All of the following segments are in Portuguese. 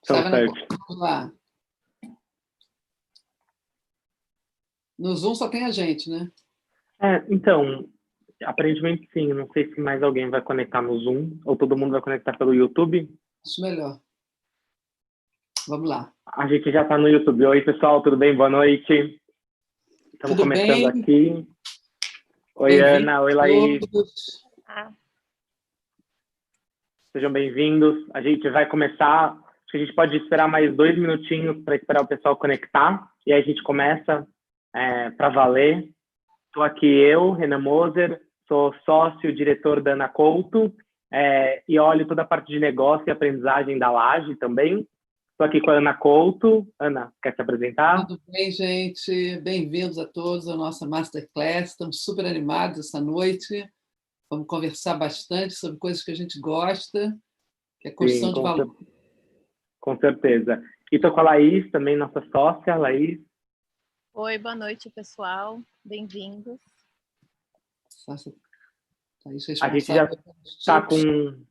Então, Estava certo. Vamos lá. No Zoom só tem a gente, né? Então, aparentemente sim. Não sei se mais alguém vai conectar no Zoom ou todo mundo vai conectar pelo YouTube. Acho melhor. Vamos lá. A gente já está no YouTube. Oi, pessoal, tudo bem? Boa noite. Estamos Tudo começando bem? aqui. Oi, Bem-vindos Ana. Oi, Laís. todos. Sejam bem-vindos. A gente vai começar. Acho que a gente pode esperar mais 2 minutinhos para esperar o pessoal conectar. E aí a gente começa para valer. Estou aqui eu, Renan Moser, sou sócio, diretor da Ana Couto, e olho toda a parte de negócio e aprendizagem da Laje também. Estou aqui com a Ana Couto. Ana, quer se apresentar? Tudo bem, gente? Bem-vindos a todos à nossa Masterclass. Estamos super animados essa noite. Vamos conversar bastante sobre coisas que a gente gosta, que é construção Sim, de valor. com certeza. E estou com a Laís, também nossa sócia. Laís. Oi, boa noite, pessoal. Bem-vindos. A gente já está com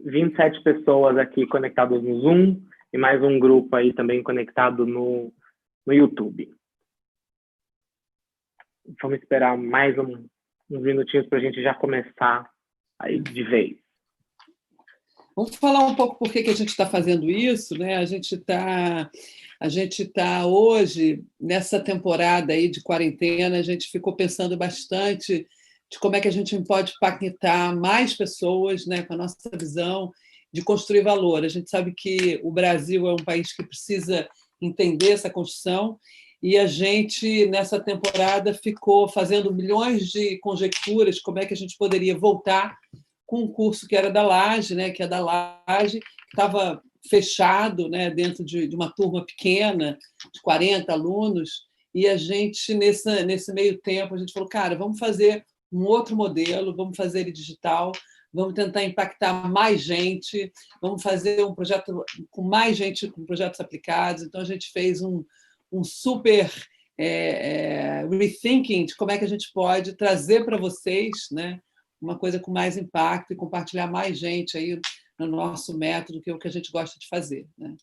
27 pessoas aqui conectadas no Zoom e mais um grupo aí também conectado no YouTube. Vamos esperar mais uns minutinhos para a gente já começar aí de vez. Vamos falar um pouco por que a gente está fazendo isso, né? A gente tá hoje, nessa temporada aí de quarentena, a gente ficou pensando bastante de como é que a gente pode impactar mais pessoas, né, com a nossa visão de construir valor. A gente sabe que o Brasil é um país que precisa entender essa construção e a gente, nessa temporada, ficou fazendo milhões de conjecturas como é que a gente poderia voltar com um curso que era da Laje, né, que é da Laje, que estava fechado, né, dentro de uma turma pequena, de 40 alunos, e a gente, nesse meio tempo, a gente falou, cara, vamos fazer um outro modelo, vamos fazer ele digital, vamos tentar impactar mais gente, vamos fazer um projeto com mais gente, com projetos aplicados. Então, a gente fez um super rethinking de como é que a gente pode trazer para vocês, né, uma coisa com mais impacto e compartilhar mais gente aí no nosso método, que é o que a gente gosta de fazer, né?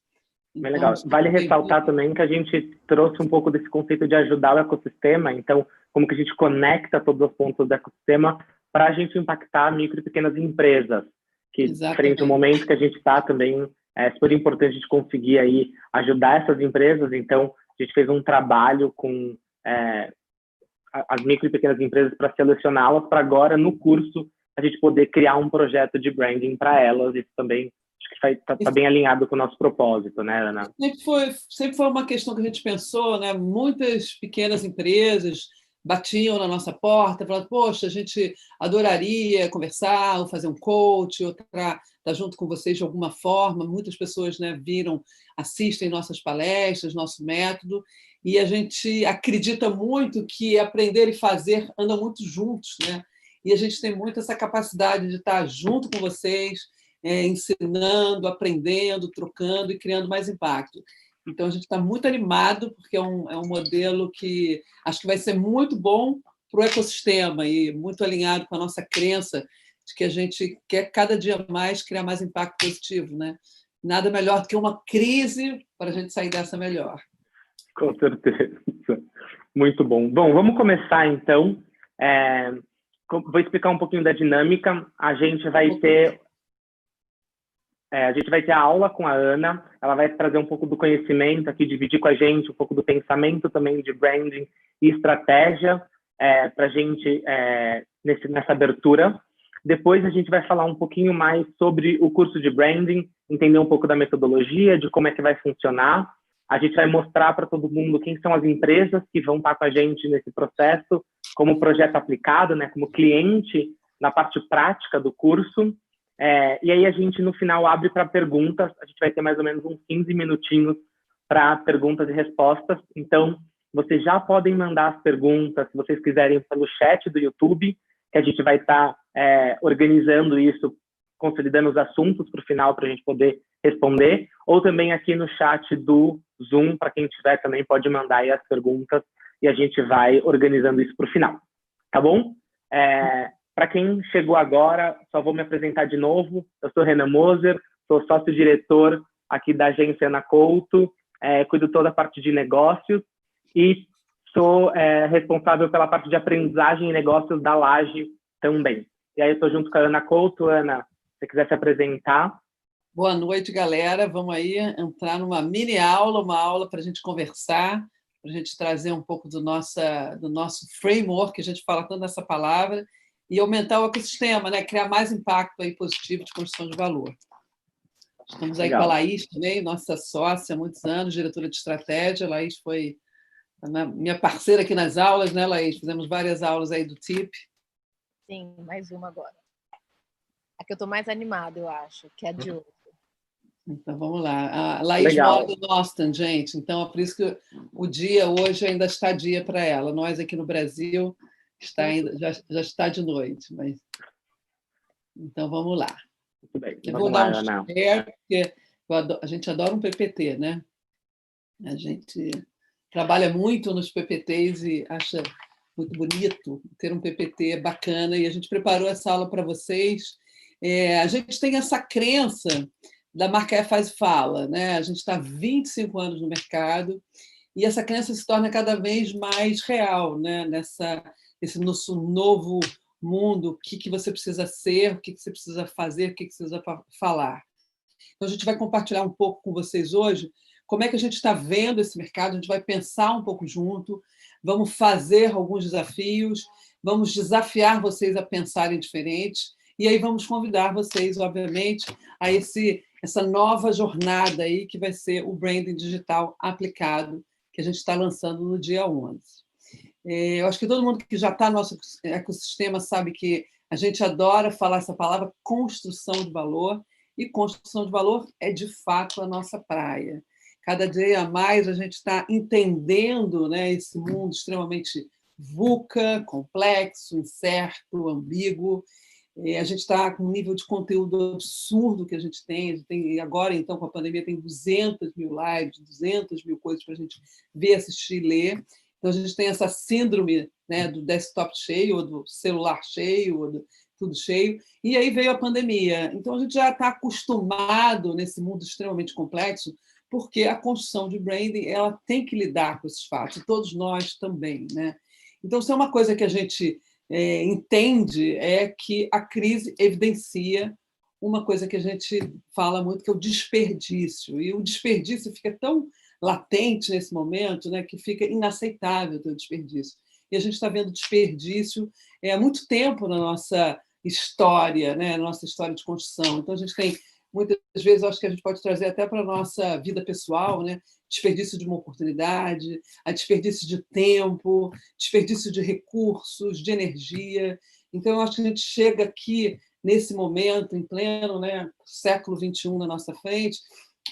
Bem legal. Vale ressaltar também que a gente trouxe um pouco desse conceito de ajudar o ecossistema, então, como que a gente conecta todos os pontos do ecossistema para a gente impactar micro e pequenas empresas, que, frente ao momento que a gente está também, é super importante a gente conseguir aí ajudar essas empresas. Então, a gente fez um trabalho com as micro e pequenas empresas para selecioná-las, para agora, no curso, a gente poder criar um projeto de branding para elas. Isso também acho que está bem alinhado com o nosso propósito, né, Ana? Sempre foi uma questão que a gente pensou, né? Muitas pequenas empresas batiam na nossa porta, falando, poxa, a gente adoraria conversar, ou fazer um coach, ou estar junto com vocês de alguma forma. Muitas pessoas, né, assistem nossas palestras, nosso método, e a gente acredita muito que aprender e fazer andam muito juntos, né? E a gente tem muito essa capacidade de estar junto com vocês, ensinando, aprendendo, trocando e criando mais impacto. Então, a gente está muito animado, porque é um modelo que acho que vai ser muito bom para o ecossistema e muito alinhado com a nossa crença de que a gente quer cada dia mais criar mais impacto positivo, né? Nada melhor do que uma crise para a gente sair dessa melhor. Com certeza. Muito bom. Bom, vamos começar, então. Vou explicar um pouquinho da dinâmica. A gente vai ter a aula com a Ana. Ela vai trazer um pouco do conhecimento aqui, dividir com a gente um pouco do pensamento também de branding e estratégia para a gente nessa abertura. Depois a gente vai falar um pouquinho mais sobre o curso de branding, entender um pouco da metodologia, de como é que vai funcionar. A gente vai mostrar para todo mundo quem são as empresas que vão estar com a gente nesse processo, como projeto aplicado, né, como cliente na parte prática do curso. E aí a gente, no final, abre para perguntas. A gente vai ter mais ou menos uns 15 minutinhos para perguntas e respostas. Então, vocês já podem mandar as perguntas, se vocês quiserem, pelo chat do YouTube, que a gente vai estar organizando isso, consolidando os assuntos para o final, para a gente poder responder, ou também aqui no chat do Zoom, para quem tiver também pode mandar aí as perguntas e a gente vai organizando isso para o final, tá bom? Para quem chegou agora, só vou me apresentar de novo. Eu sou Renan Moser, sou sócio-diretor aqui da agência Ana Couto, cuido toda a parte de negócios e sou responsável pela parte de aprendizagem e negócios da Laje também. E aí eu estou junto com a Ana Couto. Ana, se você quiser se apresentar. Boa noite, galera. Vamos aí entrar numa mini aula, uma aula para a gente conversar, para a gente trazer um pouco do nosso framework, que a gente fala tanto nessa palavra, e aumentar o ecossistema, né? Criar mais impacto aí positivo de construção de valor. Estamos aí com a Laís também, nossa sócia há muitos anos, diretora de estratégia. A Laís foi minha parceira aqui nas aulas, né, Laís? Fizemos várias aulas aí do TIP. Sim, mais uma agora. A que eu estou mais animada, eu acho, que é a de hoje. Então, vamos lá. A Laís mora em Austin, gente. Então, é por isso que o dia hoje ainda está dia para ela. Nós aqui no Brasil já está de noite. Mas... Então, vamos lá. Muito bem. Eu vou dar um share, porque a gente adora um PPT, né? A gente trabalha muito nos PPTs e acha muito bonito ter um PPT bacana. E a gente preparou essa aula para vocês. A gente tem essa crença da marca Faz e Fala, né? A gente está há 25 anos no mercado e essa crença se torna cada vez mais real, né? Nesse nosso novo mundo, o que você precisa ser, o que você precisa fazer, o que você precisa falar. Então, a gente vai compartilhar um pouco com vocês hoje como é que a gente está vendo esse mercado, a gente vai pensar um pouco junto, vamos fazer alguns desafios, vamos desafiar vocês a pensarem diferentes e aí vamos convidar vocês, obviamente, a essa nova jornada aí que vai ser o branding digital aplicado, que a gente está lançando no dia 11. Eu acho que todo mundo que já está no nosso ecossistema sabe que a gente adora falar essa palavra construção de valor, e construção de valor é, de fato, a nossa praia. Cada dia a mais a gente está entendendo, né, esse mundo extremamente VUCA, complexo, incerto, ambíguo. A gente está com um nível de conteúdo absurdo que a gente tem. Agora, então, com a pandemia, tem 200 mil lives, 200 mil coisas para a gente ver, assistir e ler. Então, a gente tem essa síndrome, né, do desktop cheio, ou do celular cheio, ou do tudo cheio. E aí veio a pandemia. Então, a gente já está acostumado nesse mundo extremamente complexo, porque a construção de branding ela tem que lidar com esses fatos, e todos nós também, né? Então, se é uma coisa que a gente entende, é que a crise evidencia uma coisa que a gente fala muito, que é o desperdício. E o desperdício fica tão latente nesse momento, né, que fica inaceitável ter o desperdício. E a gente está vendo desperdício há muito tempo na nossa história, né, na nossa história de construção. Então, a gente tem, muitas vezes, acho que a gente pode trazer até para a nossa vida pessoal, né, desperdício de uma oportunidade, a desperdício de tempo, desperdício de recursos, de energia. Então, eu acho que a gente chega aqui, nesse momento, em pleno, né, século XXI na nossa frente,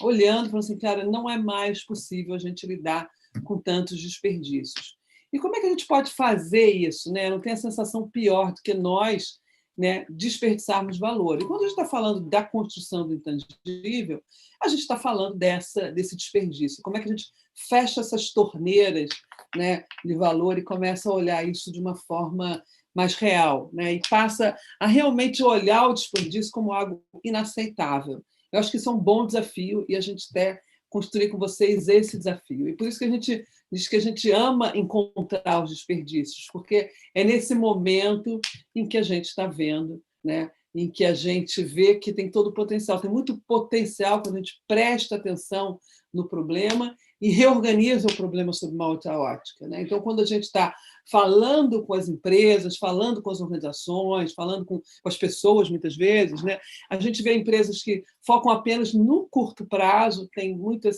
olhando e falando assim, cara, não é mais possível a gente lidar com tantos desperdícios. E como é que a gente pode fazer isso, né? Não tem a sensação pior do que nós, né, desperdiçarmos valor. E quando a gente está falando da construção do intangível, a gente está falando desse desperdício. Como é que a gente fecha essas torneiras, né, de valor e começa a olhar isso de uma forma mais real, né, e passa a realmente olhar o desperdício como algo inaceitável. Eu acho que isso é um bom desafio e a gente quer construir com vocês esse desafio. E por isso que a gente diz que a gente ama encontrar os desperdícios, porque é nesse momento em que a gente está vendo, né, em que a gente vê que tem todo o potencial. Tem muito potencial quando a gente presta atenção no problema e reorganiza o problema sob uma outra ótica, né? Então, quando a gente está falando com as empresas, falando com as organizações, falando com as pessoas, muitas vezes, né, a gente vê empresas que focam apenas no curto prazo, tem muito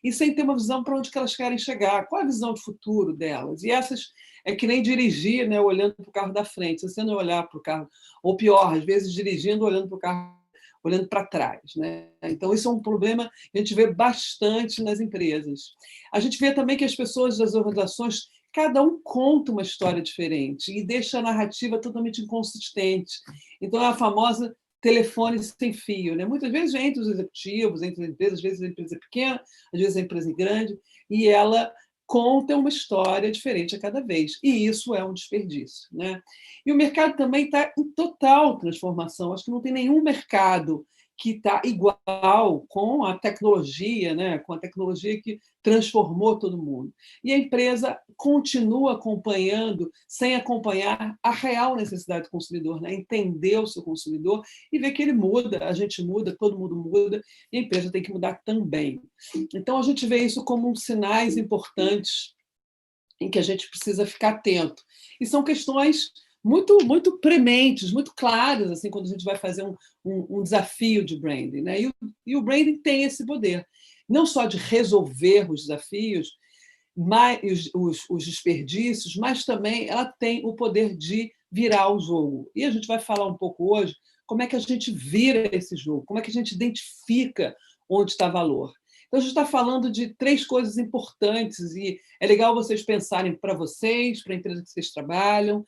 e sem ter uma visão para onde que elas querem chegar, qual a visão de futuro delas. E essas é que nem dirigir, né, olhando para o carro da frente, se você não olhar para o carro, ou pior, às vezes dirigindo, olhando para o carro, olhando para trás, né? Então, isso é um problema que a gente vê bastante nas empresas. A gente vê também que as pessoas das organizações, cada um conta uma história diferente e deixa a narrativa totalmente inconsistente. Então, é a famosa telefone sem fio, né? Muitas vezes entre os executivos, entre as empresas, às vezes a empresa é pequena, às vezes a empresa é grande, e ela conta uma história diferente a cada vez. E isso é um desperdício, né? E o mercado também está em total transformação. Acho que não tem nenhum mercado que está igual com a tecnologia, né? Com a tecnologia que transformou todo mundo. E a empresa continua acompanhando, sem acompanhar a real necessidade do consumidor, né? Entender o seu consumidor e ver que ele muda, a gente muda, todo mundo muda, e a empresa tem que mudar também. Então, a gente vê isso como sinais importantes em que a gente precisa ficar atento. E são questões muito prementes, muito claras, assim, quando a gente vai fazer um desafio de branding, né? E o branding tem esse poder, não só de resolver os desafios, os desperdícios, mas também ela tem o poder de virar o jogo. E a gente vai falar um pouco hoje como é que a gente vira esse jogo, como é que a gente identifica onde está valor. Então, a gente está falando de 3 coisas importantes e é legal vocês pensarem para vocês, para a empresa que vocês trabalham,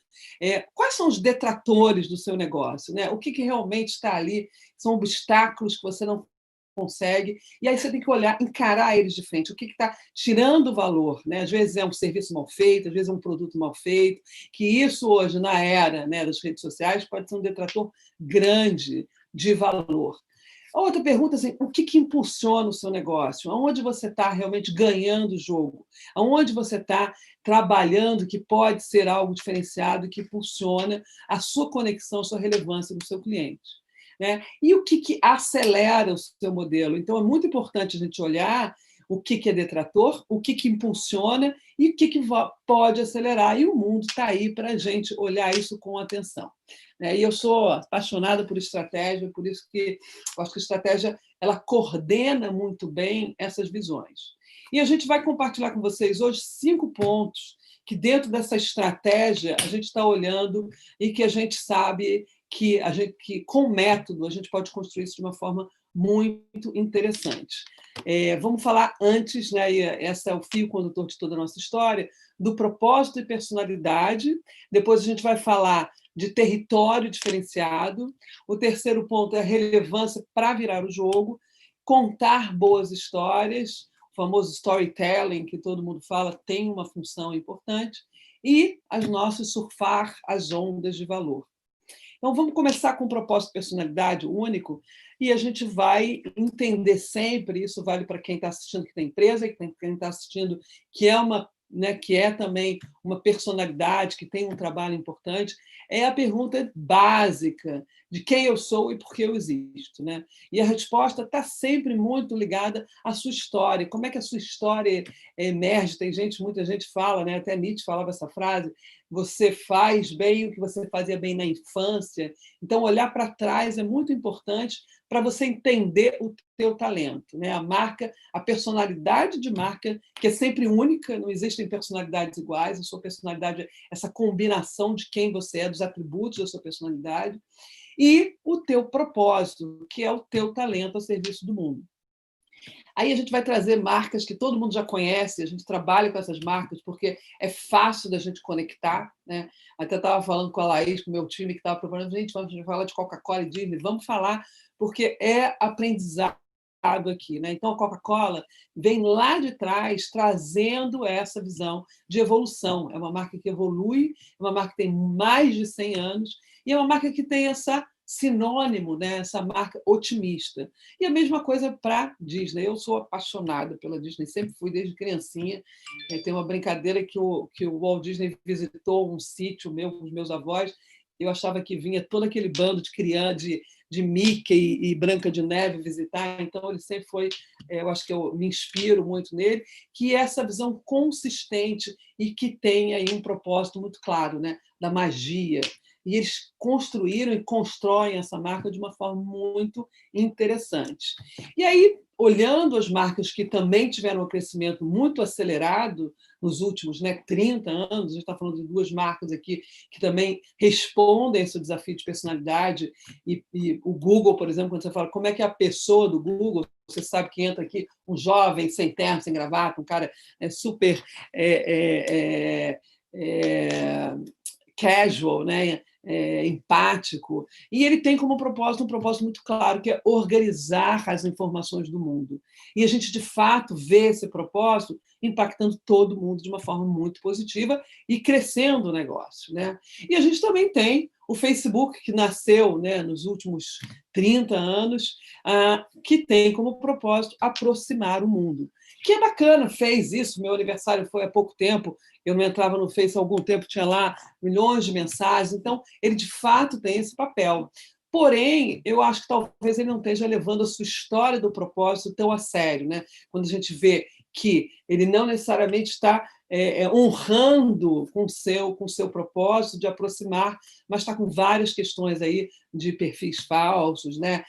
quais são os detratores do seu negócio, né? O que realmente está ali, são obstáculos que você não consegue, e aí você tem que olhar, encarar eles de frente, o que está tirando o valor, né? Às vezes é um serviço mal feito, às vezes é um produto mal feito, que isso hoje, na era, né, das redes sociais, pode ser um detrator grande de valor. A outra pergunta é assim, o que impulsiona o seu negócio? Aonde você está realmente ganhando o jogo? Aonde você está trabalhando que pode ser algo diferenciado que impulsiona a sua conexão, a sua relevância no seu cliente? Né? E o que acelera o seu modelo? Então, é muito importante a gente olhar o que é detrator, o que impulsiona e o que pode acelerar. E o mundo está aí para a gente olhar isso com atenção. E eu sou apaixonada por estratégia, por isso que eu acho que a estratégia ela coordena muito bem essas visões. E a gente vai compartilhar com vocês hoje 5 pontos que, dentro dessa estratégia, a gente está olhando e que a gente sabe que com método, a gente pode construir isso de uma forma muito interessante. Vamos falar antes, né, esse é o fio condutor de toda a nossa história, do propósito e personalidade. Depois a gente vai falar de território diferenciado. O terceiro ponto é a relevância para virar o jogo, contar boas histórias, o famoso storytelling, que todo mundo fala, tem uma função importante, e as nossas surfar as ondas de valor. Então, vamos começar com um propósito de personalidade único e a gente vai entender sempre, isso vale para quem está assistindo que tem empresa, e quem está assistindo que é que é também uma personalidade, que tem um trabalho importante, é a pergunta básica de quem eu sou e por que eu existo. Né? E a resposta está sempre muito ligada à sua história. Como é que a sua história emerge? Muita gente fala, né? Até Nietzsche falava essa frase, você faz bem o que você fazia bem na infância. Então, olhar para trás é muito importante para você entender o teu talento, né? A marca, a personalidade de marca, que é sempre única, não existem personalidades iguais, a sua personalidade é essa combinação de quem você é, dos atributos da sua personalidade, e o teu propósito, que é o teu talento ao serviço do mundo. Aí a gente vai trazer marcas que todo mundo já conhece, a gente trabalha com essas marcas porque é fácil da gente conectar. Né? Até estava falando com a Laís, com o meu time, que estava preparando, gente, vamos falar de Coca-Cola e Disney, vamos falar, porque é aprendizado aqui. Né? Então, a Coca-Cola vem lá de trás trazendo essa visão de evolução. É uma marca que evolui, é uma marca que tem mais de 100 anos, e é uma marca que tem essa sinônimo, né? Essa marca otimista. E a mesma coisa para Disney. Eu sou apaixonada pela Disney, sempre fui desde criancinha. Tem uma brincadeira que o Walt Disney visitou um sítio meu com os meus avós. Eu achava que vinha todo aquele bando de criança, de Mickey e Branca de Neve visitar. Então, ele sempre foi, eu acho que eu me inspiro muito nele, que é essa visão consistente e que tem aí um propósito muito claro, né? Da magia. E eles construíram e constroem essa marca de uma forma muito interessante. E aí, olhando as marcas que também tiveram um crescimento muito acelerado nos últimos 30 anos, a gente está falando de 2 marcas aqui que também respondem a esse desafio de personalidade, e o Google, por exemplo, quando você fala como é que é a pessoa do Google, você sabe que entra aqui um jovem sem terno, sem gravata, um cara super casual, né? Empático, e ele tem como propósito um propósito muito claro, que é organizar as informações do mundo. E a gente, de fato, vê esse propósito impactando todo mundo de uma forma muito positiva e crescendo o negócio. Né? E a gente também tem o Facebook, que nasceu, né, nos últimos 30 anos, que tem como propósito aproximar o mundo. Que é bacana, fez isso. Meu aniversário foi há pouco tempo, eu não entrava no Face há algum tempo, tinha lá milhões de mensagens. Então, ele, de fato, tem esse papel. Porém, eu acho que talvez ele não esteja levando a sua história do propósito tão a sério, né? Quando a gente vê que ele não necessariamente está honrando com o seu propósito de aproximar, mas está com várias questões aí de perfis falsos, né?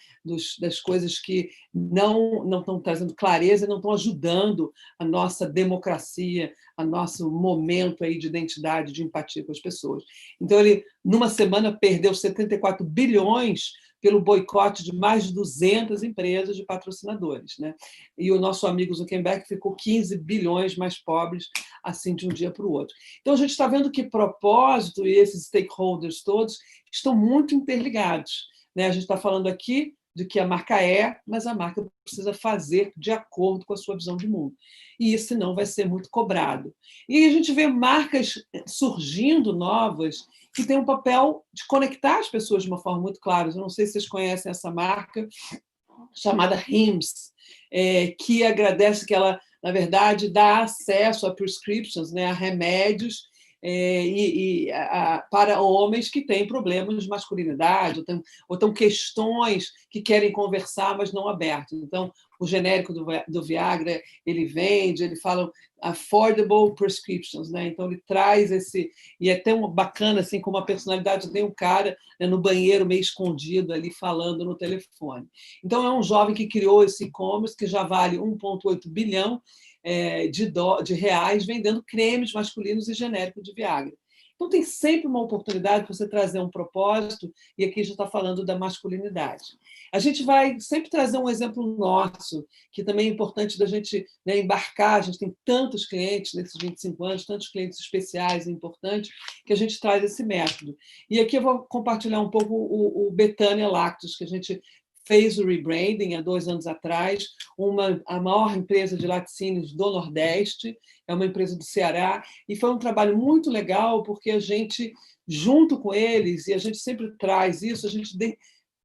Das coisas que não estão trazendo clareza, não estão ajudando a nossa democracia, a nosso momento aí de identidade, de empatia com as pessoas. Então, ele, numa semana, perdeu 74 bilhões pelo boicote de mais de 200 empresas de patrocinadores, né? E o nosso amigo Zuckerberg ficou 15 bilhões mais pobres, assim, de um dia para o outro. Então, a gente está vendo que propósito e esses stakeholders todos estão muito interligados, né? A gente está falando aqui de que a marca mas a marca precisa fazer de acordo com a sua visão de mundo. E isso, senão, vai ser muito cobrado. E a gente vê marcas surgindo novas que têm um papel de conectar as pessoas de uma forma muito clara. Eu não sei se vocês conhecem essa marca, chamada Hims, que agradece que ela, na verdade, dá acesso a prescriptions, né, a remédios, para homens que têm problemas de masculinidade, ou têm questões que querem conversar, mas não abertas. Então, o genérico do Viagra, ele vende, ele fala affordable prescriptions, né? Então, ele traz esse... E é tão bacana, assim, como a personalidade tem um cara, né, no banheiro, meio escondido, ali, falando no telefone. Então, é um jovem que criou esse e-commerce, que já vale 1,8 bilhão de reais, vendendo cremes masculinos e genérico de Viagra. Então, tem sempre uma oportunidade para você trazer um propósito, e aqui já está falando da masculinidade. A gente vai sempre trazer um exemplo nosso, que também é importante da gente, né, embarcar. A gente tem tantos clientes nesses 25 anos, tantos clientes especiais e importantes, que a gente traz esse método. E aqui eu vou compartilhar um pouco o Betânia Lactos, que a gente fez o rebranding há 2 anos atrás, a maior empresa de laticínios do Nordeste, é uma empresa do Ceará, e foi um trabalho muito legal, porque a gente, junto com eles, e a gente sempre traz isso, a gente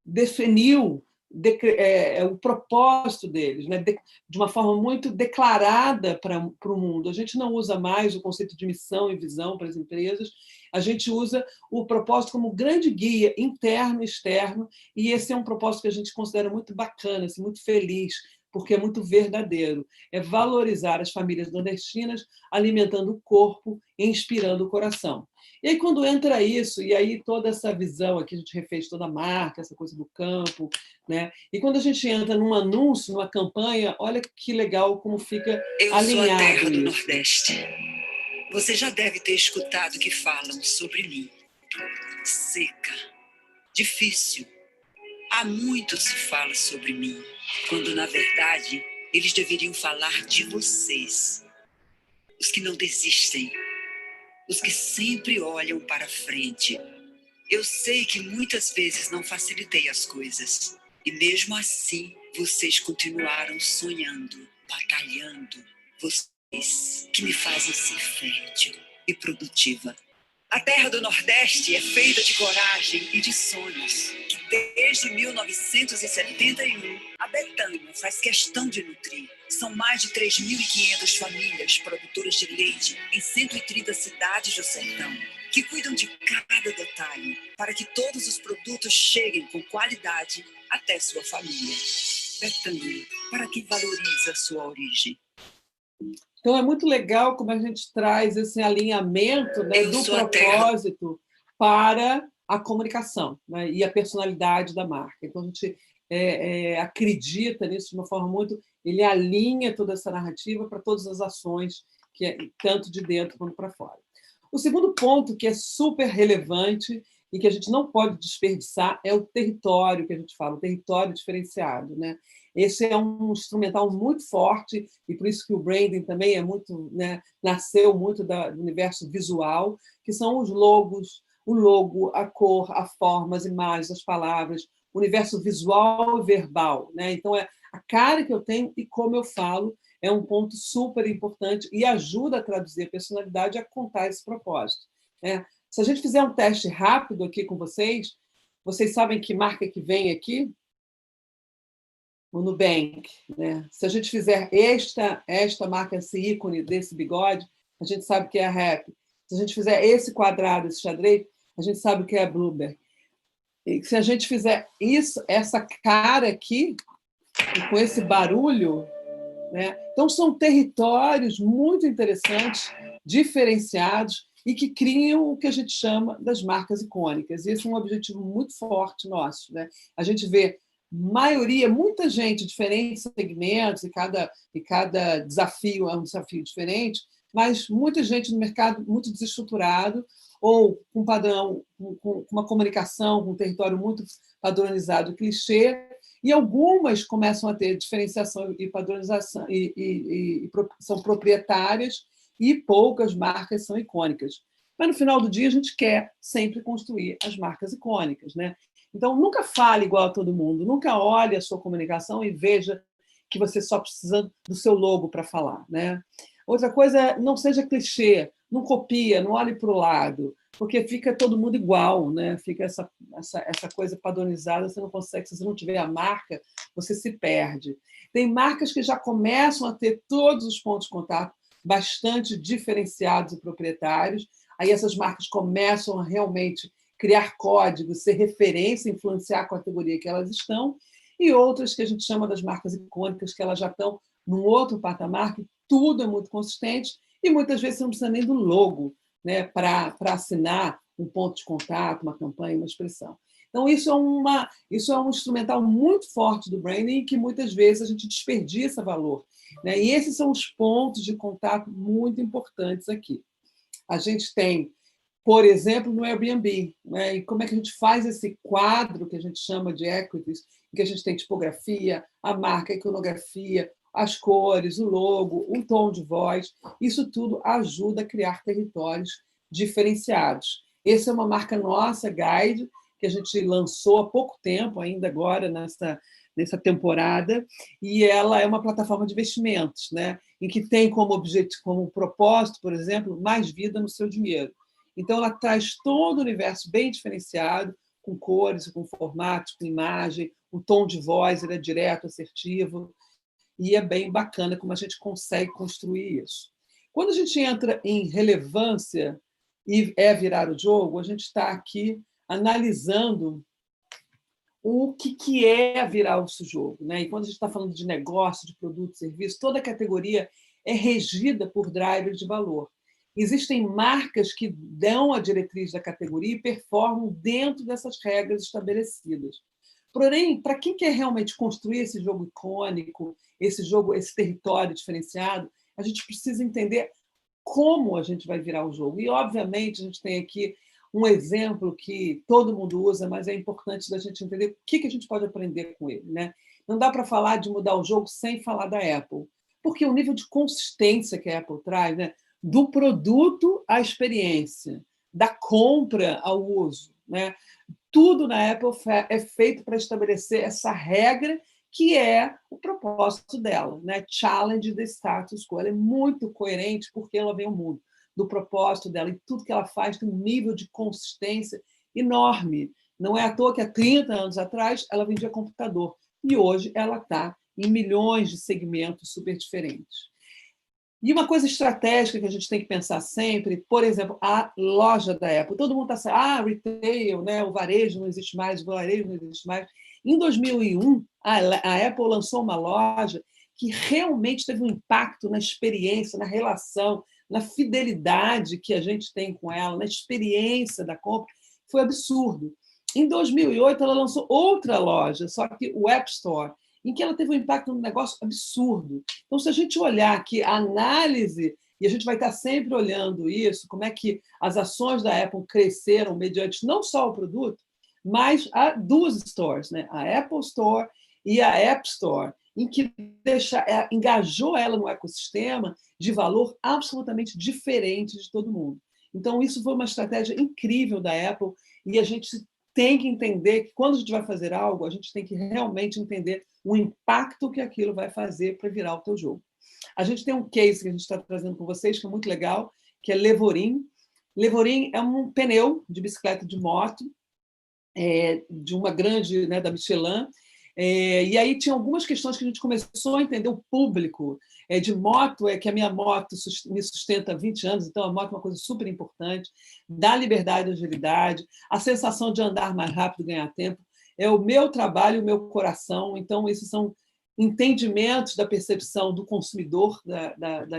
definiu o propósito deles, né? De uma forma muito declarada para o mundo. A gente não usa mais o conceito de missão e visão para as empresas, a gente usa o propósito como grande guia interno e externo, e esse é um propósito que a gente considera muito bacana, assim, muito feliz, porque é muito verdadeiro. É valorizar as famílias nordestinas, alimentando o corpo e inspirando o coração. E aí, quando entra isso, e aí toda essa visão aqui, a gente refez toda a marca, essa coisa do campo, né? E quando a gente entra num anúncio, numa campanha, olha que legal como fica alinhado. Eu sou a terra do Nordeste. Você já deve ter escutado que falam sobre mim. Seca, difícil. Há muito se fala sobre mim, quando, na verdade, eles deveriam falar de vocês. Os que não desistem, os que sempre olham para frente. Eu sei que muitas vezes não facilitei as coisas, e mesmo assim, vocês continuaram sonhando, batalhando. Vocês que me fazem ser fértil e produtiva. A terra do Nordeste é feita de coragem e de sonhos, que desde 1971 a Betânia faz questão de nutrir. São mais de 3.500 famílias produtoras de leite em 130 cidades do sertão, que cuidam de cada detalhe para que todos os produtos cheguem com qualidade até sua família. Betânia, para quem valoriza sua origem. Então, é muito legal como a gente traz esse alinhamento, né, do propósito para a comunicação, né, e a personalidade da marca. Então, a gente acredita nisso de uma forma muito... Ele alinha toda essa narrativa para todas as ações, tanto de dentro quanto para fora. O segundo ponto, que é super relevante e que a gente não pode desperdiçar, é o território que a gente fala, o território diferenciado, né? Esse é um instrumental muito forte, e por isso que o branding também é muito, né, nasceu muito do universo visual, que são os logos, o logo, a cor, a forma, as imagens, as palavras, o universo visual e verbal, né? Então, é a cara que eu tenho e como eu falo é um ponto super importante e ajuda a traduzir a personalidade, a contar esse propósito, né? Se a gente fizer um teste rápido aqui com vocês sabem que marca que vem aqui? O Nubank, né? Se a gente fizer esta marca, esse ícone desse bigode, a gente sabe que é a Rap. Se a gente fizer esse quadrado, esse xadrez, a gente sabe que é a Bloomberg. E se a gente fizer isso, essa cara aqui, e com esse barulho, né? Então, são territórios muito interessantes, diferenciados, e que criam o que a gente chama das marcas icônicas. E esse é um objetivo muito forte nosso, né? A gente vê muita gente, diferentes segmentos, e cada desafio é um desafio diferente, mas muita gente no mercado muito desestruturado, ou com padrão, com uma comunicação, com um território muito padronizado, clichê, e algumas começam a ter diferenciação e padronização, e são proprietárias, e poucas marcas são icônicas. Mas, no final do dia, a gente quer sempre construir as marcas icônicas, né? Então, nunca fale igual a todo mundo, nunca olhe a sua comunicação e veja que você só precisa do seu logo para falar, né? Outra coisa, não seja clichê, não copia, não olhe para o lado, porque fica todo mundo igual, né? Fica essa coisa padronizada, você não consegue, se você não tiver a marca, você se perde. Tem marcas que já começam a ter todos os pontos de contato bastante diferenciados e proprietários, aí essas marcas começam a realmente criar códigos, ser referência, influenciar a categoria que elas estão, e outras que a gente chama das marcas icônicas, que elas já estão num outro patamar, que tudo é muito consistente, e muitas vezes você não precisa nem do logo, né, para assinar um ponto de contato, uma campanha, uma expressão. Então, isso é um instrumental muito forte do branding, que muitas vezes a gente desperdiça valor, né? E esses são os pontos de contato muito importantes aqui. A gente tem, por exemplo, no Airbnb, né? E como é que a gente faz esse quadro que a gente chama de equities, em que a gente tem tipografia, a marca, a iconografia, as cores, o logo, o tom de voz, isso tudo ajuda a criar territórios diferenciados. Essa é uma marca nossa, Guide, que a gente lançou há pouco tempo, ainda agora nessa temporada, e ela é uma plataforma de investimentos, né? Em que tem como objetivo, como propósito, por exemplo, mais vida no seu dinheiro. Então, ela traz todo o universo bem diferenciado, com cores, com formatos, com imagem, o tom de voz ele é direto, assertivo, e é bem bacana como a gente consegue construir isso. Quando a gente entra em relevância e virar o jogo, a gente está aqui analisando o que é virar o jogo, né? E quando a gente está falando de negócio, de produto, serviço, toda a categoria é regida por drivers de valor. Existem marcas que dão a diretriz da categoria e performam dentro dessas regras estabelecidas. Porém, para quem quer realmente construir esse jogo icônico, esse território diferenciado, a gente precisa entender como a gente vai virar o jogo. E, obviamente, a gente tem aqui um exemplo que todo mundo usa, mas é importante da gente entender o que a gente pode aprender com ele, né? Não dá para falar de mudar o jogo sem falar da Apple, porque o nível de consistência que a Apple traz, né? Do produto à experiência, da compra ao uso, né? Tudo na Apple é feito para estabelecer essa regra que é o propósito dela, né? Challenge the status quo. Ela é muito coerente porque ela vem ao mundo do propósito dela, e tudo que ela faz tem um nível de consistência enorme. Não é à toa que há 30 anos atrás ela vendia computador, e hoje ela está em milhões de segmentos super diferentes. E uma coisa estratégica que a gente tem que pensar sempre, por exemplo, a loja da Apple. Todo mundo está assim, retail, né? O varejo não existe mais, o varejo não existe mais. Em 2001, a Apple lançou uma loja que realmente teve um impacto na experiência, na relação, na fidelidade que a gente tem com ela, na experiência da compra, foi absurdo. Em 2008, ela lançou outra loja, só que o App Store, em que ela teve um impacto no negócio absurdo. Então, se a gente olhar aqui a análise, e a gente vai estar sempre olhando isso, como é que as ações da Apple cresceram mediante não só o produto, mas duas stores, né? A Apple Store e a App Store, em que engajou ela no ecossistema de valor absolutamente diferente de todo mundo. Então, isso foi uma estratégia incrível da Apple, e a gente tem que entender que, quando a gente vai fazer algo, a gente tem que realmente entender o impacto que aquilo vai fazer para virar o teu jogo. A gente tem um case que a gente está trazendo com vocês, que é muito legal, que é Levorim. Levorin é um pneu de bicicleta de moto, de uma grande, né, da Michelin. E aí tinha algumas questões que a gente começou a entender o público de moto, que a minha moto me sustenta há 20 anos, então a moto é uma coisa super importante, dá liberdade e agilidade, a sensação de andar mais rápido, ganhar tempo, é o meu trabalho, o meu coração, então esses são entendimentos da percepção do consumidor da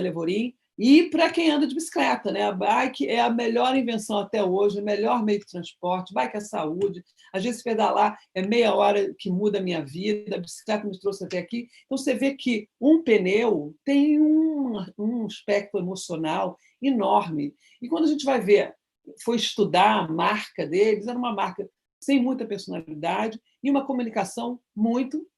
Levorin. E para quem anda de bicicleta, né? A bike é a melhor invenção até hoje, o melhor meio de transporte, bike é saúde. Às vezes, pedalar é meia hora que muda a minha vida, a bicicleta me trouxe até aqui. Então, você vê que um pneu tem um espectro emocional enorme. E quando a gente vai ver, foi estudar a marca deles, era uma marca sem muita personalidade e uma comunicação muito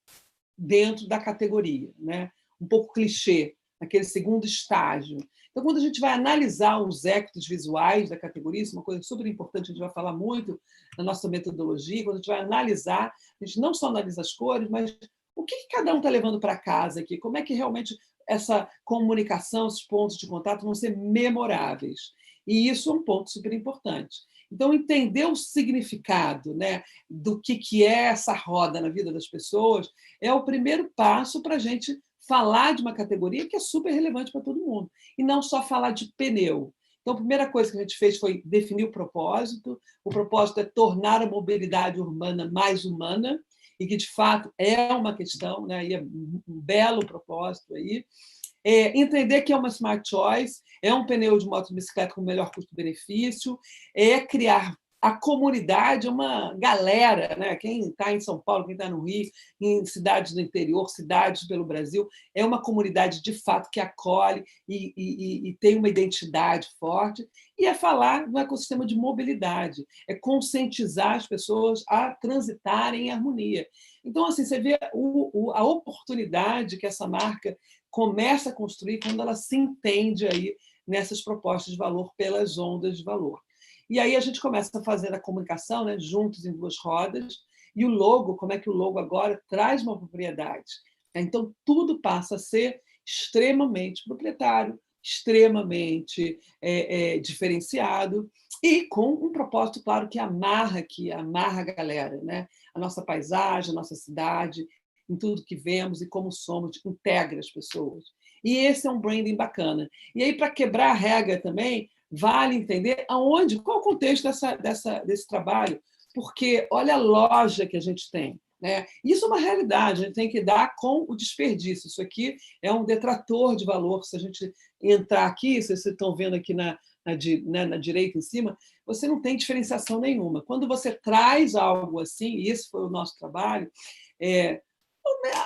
dentro da categoria, né? Um pouco clichê, aquele segundo estágio. Então, quando a gente vai analisar os ectos visuais da categoria, isso é uma coisa super importante, a gente vai falar muito na nossa metodologia, quando a gente vai analisar, a gente não só analisa as cores, mas o que cada um está levando para casa aqui, como é que realmente essa comunicação, esses pontos de contato vão ser memoráveis. E isso é um ponto super importante. Então, entender o significado, né, do que é essa roda na vida das pessoas é o primeiro passo para a gente falar de uma categoria que é super relevante para todo mundo, e não só falar de pneu. Então, a primeira coisa que a gente fez foi definir o propósito. O propósito é tornar a mobilidade urbana mais humana, e que, de fato, é uma questão, né? E é um belo propósito aí. Entender que é uma smart choice, é um pneu de motocicleta com melhor custo-benefício, é criar a comunidade, uma galera, né? Quem está em São Paulo, quem está no Rio, em cidades do interior, cidades pelo Brasil, é uma comunidade de fato que acolhe e tem uma identidade forte, e é falar no ecossistema de mobilidade, é conscientizar as pessoas a transitarem em harmonia. Então, assim, você vê a oportunidade que essa marca começa a construir quando ela se entende aí nessas propostas de valor pelas ondas de valor. E aí a gente começa a fazer a comunicação, né, juntos em duas rodas, e o logo, como é que o logo agora traz uma propriedade. Então, tudo passa a ser extremamente proprietário, extremamente diferenciado, e com um propósito, claro, que amarra a galera, né? A nossa paisagem, a nossa cidade, em tudo que vemos e como somos, integra as pessoas. E esse é um branding bacana. E aí, para quebrar a regra também, vale entender qual o contexto desse trabalho, porque olha a loja que a gente tem. Né? Isso é uma realidade, a gente tem que dar com o desperdício. Isso aqui é um detrator de valor. Se a gente entrar aqui, se vocês estão vendo aqui na direita em cima, você não tem diferenciação nenhuma. Quando você traz algo assim, e esse foi o nosso trabalho,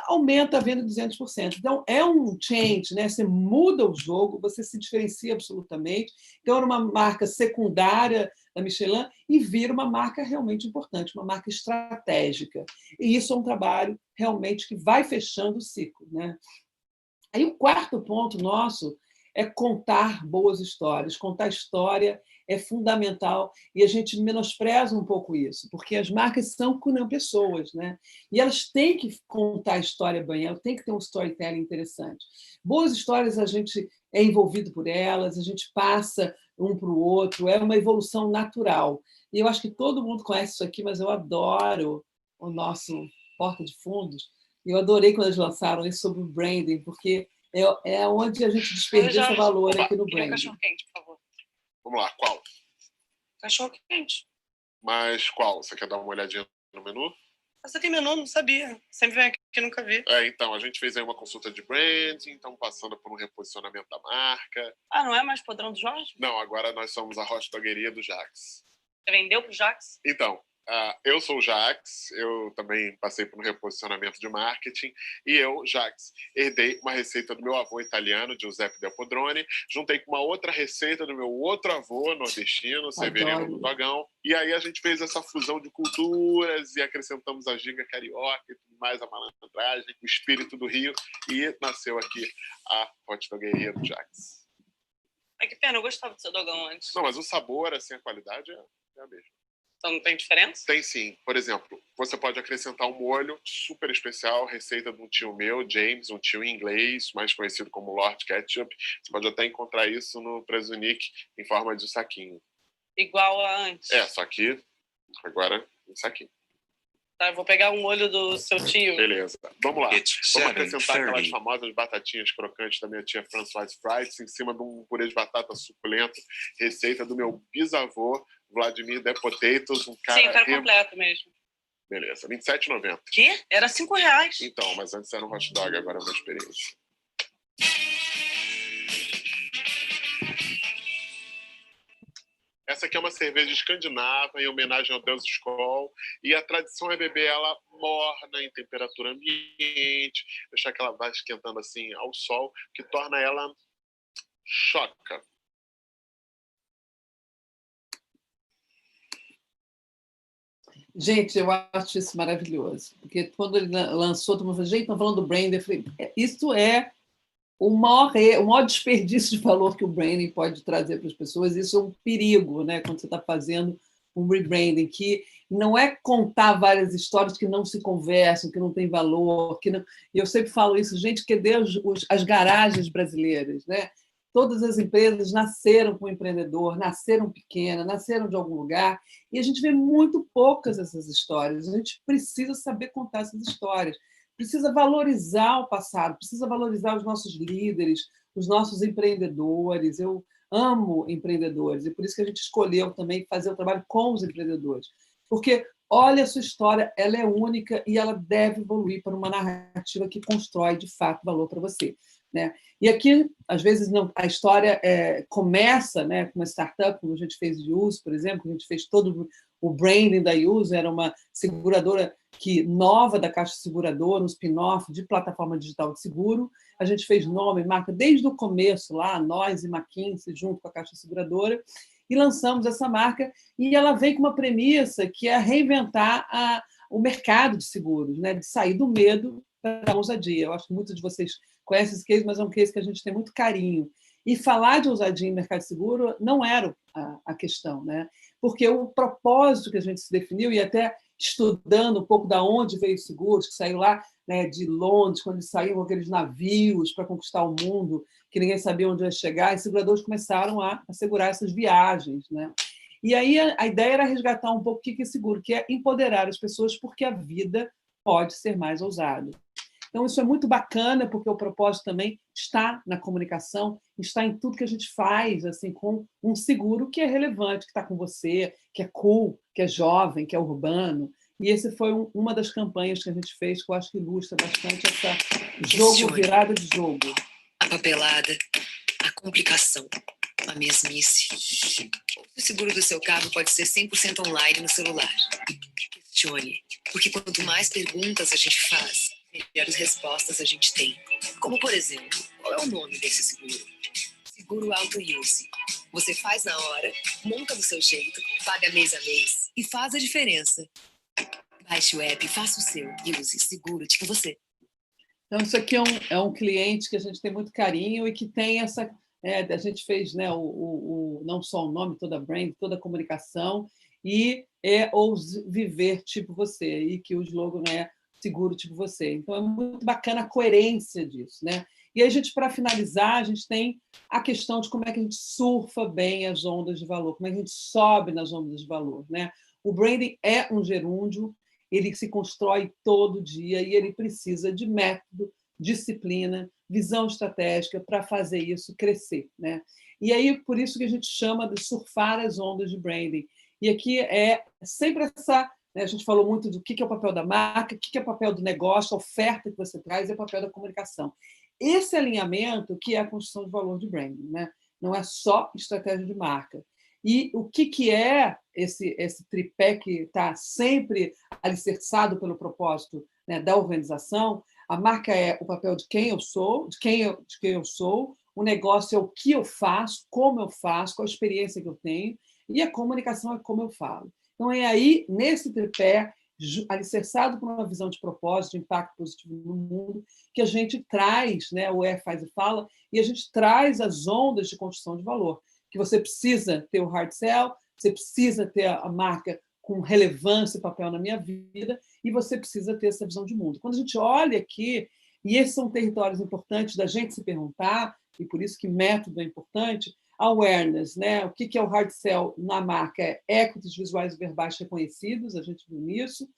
aumenta a venda 200%. Então, é um change, né? Você muda o jogo, você se diferencia absolutamente. Então, era uma marca secundária da Michelin e vira uma marca realmente importante, uma marca estratégica. E isso é um trabalho realmente que vai fechando o ciclo. Né? Aí, o quarto ponto nosso é contar boas histórias. Contar história é fundamental e a gente menospreza um pouco isso, porque as marcas são como pessoas, né? E elas têm que contar a história bem, elas têm que ter um storytelling interessante. Boas histórias, a gente é envolvido por elas, a gente passa um para o outro, é uma evolução natural. E eu acho que todo mundo conhece isso aqui, mas eu adoro o nosso Porta de Fundos. Eu adorei quando eles lançaram isso sobre o branding, porque é onde a gente desperdiça valor aqui no branding. Cachorro-quente, por favor. Vamos lá, qual? Cachorro-quente. Mas qual? Você quer dar uma olhadinha no menu? Você tem menu? Não sabia. Sempre vem aqui que nunca vi. Então, a gente fez aí uma consulta de branding, então passando por um reposicionamento da marca. Ah, não é mais Podrão do Jorge? Não, agora nós somos a hot dogueria do Jax. Você vendeu pro Jax? Então, eu sou o Jax, eu também passei por um reposicionamento de marketing, e eu, Jax, herdei uma receita do meu avô italiano, Giuseppe Del Podrone, juntei com uma outra receita do meu outro avô nordestino, Severino do Dogão, e aí a gente fez essa fusão de culturas e acrescentamos a ginga carioca e tudo mais, a malandragem, o espírito do Rio, e nasceu aqui a hot dogueria do Jax. Ai, que pena, eu gostava do seu dogão antes. Não, mas o sabor, assim, a qualidade é a mesma. Então não tem diferença? Tem sim. Por exemplo, você pode acrescentar um molho super especial, receita de um tio meu, James, um tio inglês, mais conhecido como Lord Ketchup. Você pode até encontrar isso no Prezunic em forma de saquinho. Igual a antes? Só que agora em saquinho. Tá, eu vou pegar um molho do seu tio. Beleza. Vamos lá. It's Vamos acrescentar 7:30. aquelas famosas batatinhas crocantes da minha tia Françoise Price em cima de um purê de batata suculento, receita do meu bisavô, Vladimir The Potatoes, um cara... Sim, eu quero completo mesmo. Beleza, R$27,90. Quê? Era R$5. Então, mas antes era um hot dog, agora é uma experiência. Essa aqui é uma cerveja escandinava em homenagem ao deus Skol, e a tradição é beber ela morna em temperatura ambiente, deixar que ela vá esquentando assim ao sol, que torna ela choca. Gente, eu acho isso maravilhoso, porque quando ele lançou, todo mundo falou, gente, estão falando do branding, eu falei, isso é o maior desperdício de valor que o branding pode trazer para as pessoas. Isso é um perigo, né? Quando você está fazendo um rebranding, que não é contar várias histórias que não se conversam, que não tem valor, que não... E eu sempre falo isso, gente, que Deus, as garagens brasileiras, né? Todas as empresas nasceram com um empreendedor, nasceram pequenas, nasceram de algum lugar, e a gente vê muito poucas dessas histórias. A gente precisa saber contar essas histórias. Precisa valorizar o passado, precisa valorizar os nossos líderes, os nossos empreendedores. Eu amo empreendedores, e por isso que a gente escolheu também fazer o trabalho com os empreendedores. Porque, olha, a sua história, ela é única e ela deve evoluir para uma narrativa que constrói, de fato, valor para você. Né? E aqui, às vezes, não, a história começa, né, com uma startup, como a gente fez de Uso, por exemplo, a gente fez todo o branding da Uso, era uma seguradora nova da Caixa Seguradora, um spin-off de plataforma digital de seguro. A gente fez nome, marca, desde o começo, lá, nós e McKinsey, junto com a Caixa Seguradora, e lançamos essa marca, e ela vem com uma premissa que é reinventar o mercado de seguros, né, de sair do medo para a ousadia. Eu acho que muitos de vocês conhecem esse case, mas é um case que a gente tem muito carinho. E falar de ousadia em mercado seguro não era a questão, né? Porque o propósito que a gente se definiu, e até estudando um pouco de onde veio o seguros, que saiu lá, né, de Londres, quando eles saíam com aqueles navios para conquistar o mundo, que ninguém sabia onde ia chegar, e seguradores começaram a assegurar essas viagens. Né? E aí a ideia era resgatar um pouco o que é seguro, que é empoderar as pessoas, porque a vida pode ser mais ousada. Então, isso é muito bacana, porque o propósito também está na comunicação, está em tudo que a gente faz, assim, com um seguro que é relevante, que está com você, que é cool, que é jovem, que é urbano. E esse foi uma das campanhas que a gente fez, que eu acho que ilustra bastante essa jogo virada de jogo. A papelada, a complicação, a mesmice. O seguro do seu carro pode ser 100% online no celular. Questione, porque quanto mais perguntas a gente faz, melhores respostas a gente tem. Como, por exemplo, qual é o nome desse seguro? Seguro Auto Use. Você faz na hora, monta do seu jeito, paga mês a mês e faz a diferença. Baixe o app, faça o seu e use seguro tipo você. Então, isso aqui é um cliente que a gente tem muito carinho e que tem essa... a gente fez, né, não só o nome, toda a brand, toda a comunicação, e viver tipo você, e que o slogan é seguro tipo você. Então, é muito bacana a coerência disso. Né? E aí, para finalizar, a gente tem a questão de como é que a gente surfa bem as ondas de valor, como é que a gente sobe nas ondas de valor. Né? O branding é um gerúndio, ele se constrói todo dia e ele precisa de método, disciplina, visão estratégica para fazer isso crescer. Né? E aí, por isso que a gente chama de surfar as ondas de branding. E aqui é sempre essa... A gente falou muito do que é o papel da marca, o que é o papel do negócio, a oferta que você traz e o papel da comunicação. Esse alinhamento que é a construção de valor de branding. Né? Não é só estratégia de marca. E o que é esse tripé que está sempre alicerçado pelo propósito, né, da organização? A marca é o papel de quem eu sou, de quem eu sou, o negócio é o que eu faço, como eu faço, qual a experiência que eu tenho, e a comunicação é como eu falo. Então, é aí, nesse tripé, alicerçado por uma visão de propósito, de impacto positivo no mundo, que a gente traz, né, o faz e fala, e a gente traz as ondas de construção de valor. Que você precisa ter o hard sell, você precisa ter a marca com relevância e papel na minha vida, e você precisa ter essa visão de mundo. Quando a gente olha aqui, e esses são territórios importantes da gente se perguntar, e por isso que método é importante, awareness, né? O que é o hard sell na marca? É equities visuais e verbais reconhecidos, a gente viu nisso.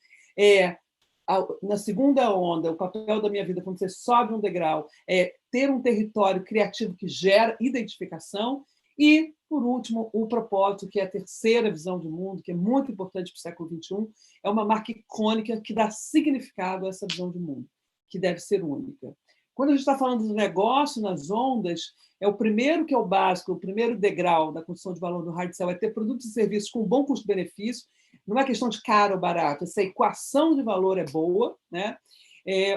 Na segunda onda, o papel da minha vida, quando você sobe um degrau, é ter um território criativo que gera identificação. E, por último, o propósito, que é a terceira visão de mundo, que é muito importante para o século XXI, é uma marca icônica que dá significado a essa visão de mundo, que deve ser única. Quando a gente está falando do negócio nas ondas, é o primeiro que é o básico, o primeiro degrau da construção de valor do hard sell é ter produtos e serviços com bom custo-benefício. Não é questão de caro ou barato, essa equação de valor é boa, né?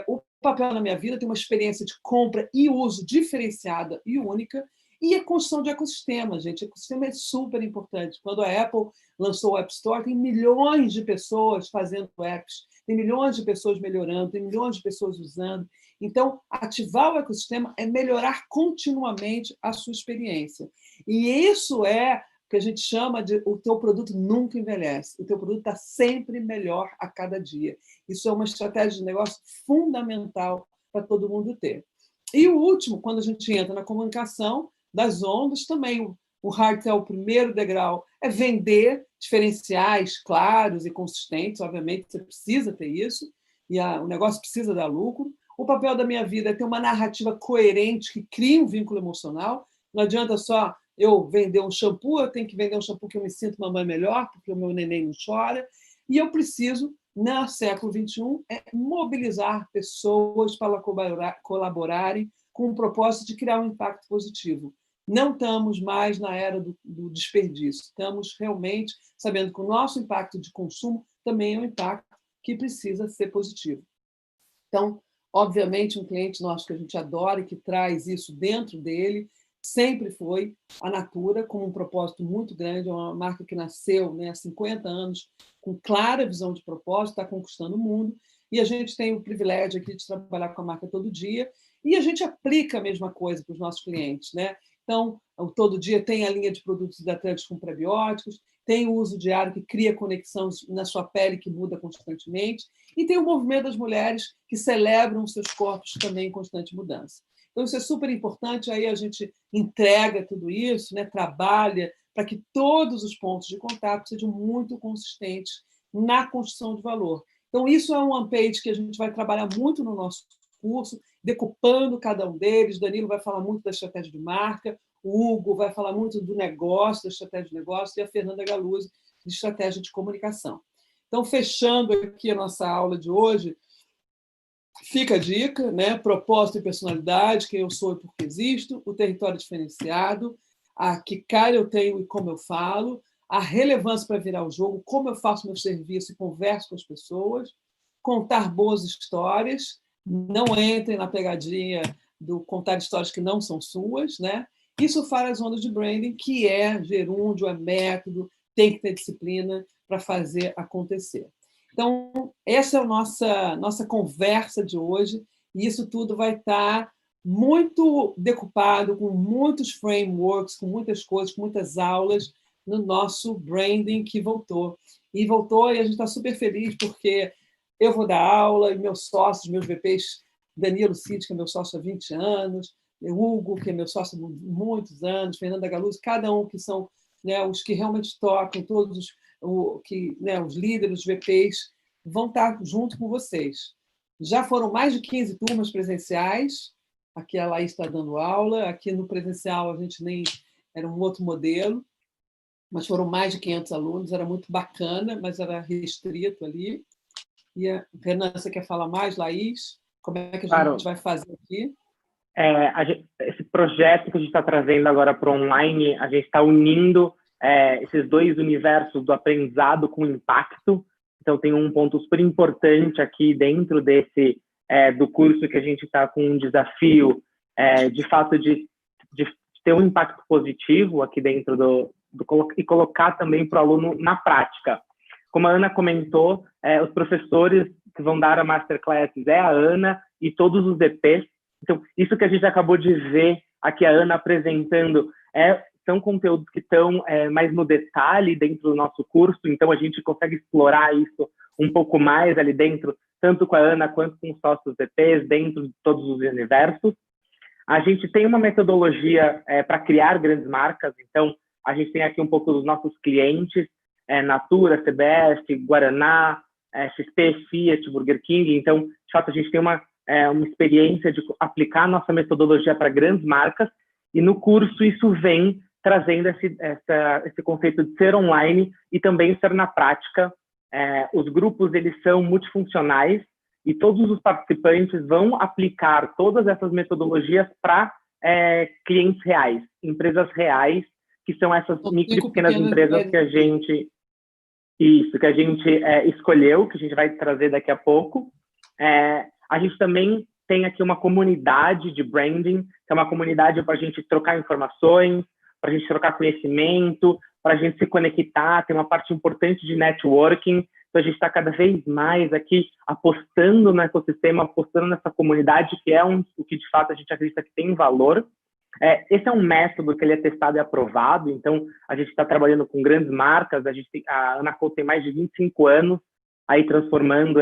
O papel na minha vida tem uma experiência de compra e uso diferenciada e única, e a construção de ecossistema, gente. O ecossistema é super importante. Quando a Apple lançou o App Store, tem milhões de pessoas fazendo apps, tem milhões de pessoas melhorando, tem milhões de pessoas usando. Então, ativar o ecossistema é melhorar continuamente a sua experiência. E isso é o que a gente chama de o teu produto nunca envelhece. O teu produto está sempre melhor a cada dia. Isso é uma estratégia de negócio fundamental para todo mundo ter. E o último, quando a gente entra na comunicação das ondas, também o hard sell, o primeiro degrau, é vender diferenciais claros e consistentes. Obviamente, você precisa ter isso, e o negócio precisa dar lucro. O papel da minha vida é ter uma narrativa coerente que crie um vínculo emocional. Não adianta só eu vender um shampoo, eu tenho que vender um shampoo que eu me sinto uma mãe melhor, porque o meu neném não chora. E eu preciso, no século XXI, mobilizar pessoas para colaborarem com o propósito de criar um impacto positivo. Não estamos mais na era do desperdício. Estamos realmente sabendo que o nosso impacto de consumo também é um impacto que precisa ser positivo. Então, obviamente, um cliente nosso que a gente adora e que traz isso dentro dele sempre foi a Natura, com um propósito muito grande. É uma marca que nasceu, né, há 50 anos com clara visão de propósito, está conquistando o mundo, e a gente tem o privilégio aqui de trabalhar com a marca todo dia, e a gente aplica a mesma coisa para os nossos clientes, né? Então, todo dia tem a linha de produtos hidratantes com prebióticos, tem o uso diário que cria conexão na sua pele que muda constantemente, e tem o movimento das mulheres que celebram os seus corpos também em constante mudança. Então, isso é super importante, aí a gente entrega tudo isso, né, trabalha para que todos os pontos de contato sejam muito consistentes na construção de valor. Então, isso é um one-page que a gente vai trabalhar muito no nosso curso, decupando cada um deles. O Danilo vai falar muito da estratégia de marca, o Hugo vai falar muito do negócio, da estratégia de negócio, e a Fernanda Galuzzi de estratégia de comunicação. Então, fechando aqui a nossa aula de hoje, fica a dica, né? Propósito e personalidade, quem eu sou e por que existo, o território diferenciado, a que cara eu tenho e como eu falo, a relevância para virar o jogo, como eu faço meu serviço e converso com as pessoas, contar boas histórias, não entrem na pegadinha do contar histórias que não são suas, né? Isso faz as ondas de branding, que é gerúndio, é método, tem que ter disciplina para fazer acontecer. Então, essa é a nossa conversa de hoje, e isso tudo vai estar muito decupado, com muitos frameworks, com muitas coisas, com muitas aulas, no nosso branding que voltou. E voltou, e a gente está super feliz, porque eu vou dar aula, e meus sócios, meus VPs, Danilo Cid, que é meu sócio há 20 anos, Hugo, que é meu sócio há muitos anos, Fernanda Galuzzi, cada um que são, né, os que realmente tocam, todos os líderes, os VPs, vão estar junto com vocês. Já foram mais de 15 turmas presenciais, aqui a Laís está dando aula, aqui no presencial a gente nem era um outro modelo, mas foram mais de 500 alunos, era muito bacana, mas era restrito ali. E a Renan, você quer falar mais, Laís? Como é que a gente vai fazer aqui? Esse projeto que a gente está trazendo agora para o online, a gente está unindo esses dois universos do aprendizado com impacto. Então, tem um ponto super importante aqui dentro do curso, que a gente está com um desafio, de fato, de ter um impacto positivo aqui dentro e colocar também para o aluno na prática. Como a Ana comentou, os professores que vão dar a Masterclass é a Ana e todos os VPs. Então, isso que a gente acabou de ver aqui, a Ana apresentando, são conteúdos que estão mais no detalhe dentro do nosso curso, então a gente consegue explorar isso um pouco mais ali dentro, tanto com a Ana quanto com os sócios VPs, dentro de todos os universos. A gente tem uma metodologia para criar grandes marcas, então a gente tem aqui um pouco dos nossos clientes, Natura, CBF, Guaraná, XP, Fiat, Burger King. Então, de fato, a gente tem uma experiência de aplicar nossa metodologia para grandes marcas, e no curso isso vem trazendo esse conceito de ser online e também ser na prática. Os grupos, eles são multifuncionais, e todos os participantes vão aplicar todas essas metodologias para clientes reais, empresas reais, que são essas micro e pequenas empresas que a gente escolheu, que a gente vai trazer daqui a pouco. A gente também tem aqui uma comunidade de branding, que é uma comunidade para a gente trocar informações, para a gente trocar conhecimento, para a gente se conectar, tem uma parte importante de networking. Então, a gente está cada vez mais aqui apostando no ecossistema, apostando nessa comunidade, que é o que, de fato, a gente acredita que tem valor. Esse é um método que ele é testado e aprovado, então a gente está trabalhando com grandes marcas, a Anacol tem mais de 25 anos aí transformando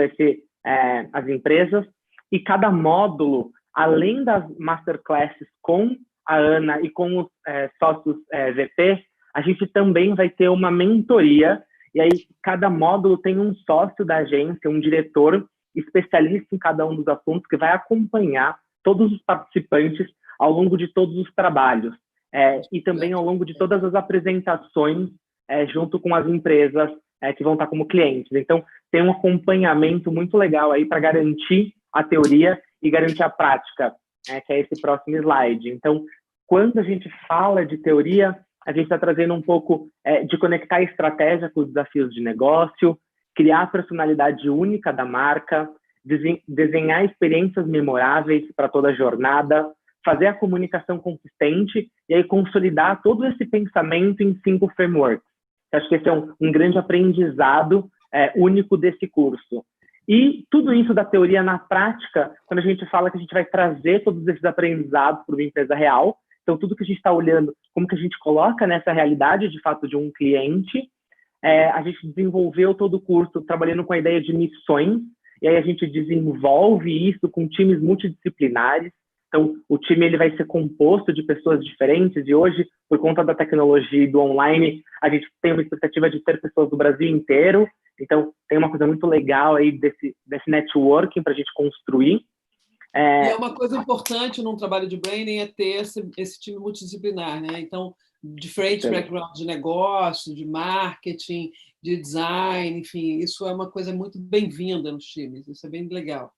as empresas, e cada módulo, além das masterclasses com a Ana e com os sócios VPs, a gente também vai ter uma mentoria, e aí cada módulo tem um sócio da agência, um diretor especialista em cada um dos assuntos, que vai acompanhar todos os participantes ao longo de todos os trabalhos, e também ao longo de todas as apresentações junto com as empresas que vão estar como clientes. Então, tem um acompanhamento muito legal aí para garantir a teoria e garantir a prática, que é esse próximo slide. Então, quando a gente fala de teoria, a gente está trazendo um pouco de conectar a estratégia com os desafios de negócio, criar a personalidade única da marca, desenhar experiências memoráveis para toda a jornada, fazer a comunicação consistente e aí consolidar todo esse pensamento em 5 frameworks. Eu acho que esse é um grande aprendizado único desse curso. E tudo isso da teoria na prática, quando a gente fala que a gente vai trazer todos esses aprendizados para uma empresa real, então tudo que a gente está olhando, como que a gente coloca nessa realidade, de fato, de um cliente, a gente desenvolveu todo o curso trabalhando com a ideia de missões, e aí a gente desenvolve isso com times multidisciplinares. Então, o time ele vai ser composto de pessoas diferentes, e hoje, por conta da tecnologia e do online, a gente tem uma expectativa de ter pessoas do Brasil inteiro. Então, tem uma coisa muito legal aí desse networking para a gente construir. E uma coisa importante num trabalho de branding é ter esse time multidisciplinar, né? Então, diferentes backgrounds de negócio, de marketing, de design, enfim, isso é uma coisa muito bem-vinda nos times, isso é bem legal.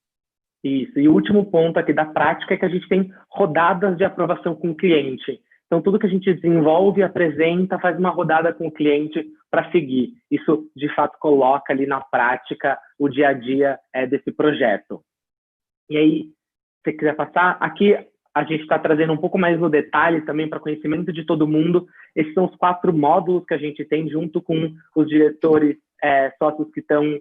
Isso, e o último ponto aqui da prática é que a gente tem rodadas de aprovação com o cliente. Então, tudo que a gente desenvolve, apresenta, faz uma rodada com o cliente para seguir. Isso, de fato, coloca ali na prática o dia a dia desse projeto. E aí, se você quiser passar, aqui a gente está trazendo um pouco mais no detalhe também para conhecimento de todo mundo. Esses são os 4 módulos que a gente tem junto com os diretores sócios que estão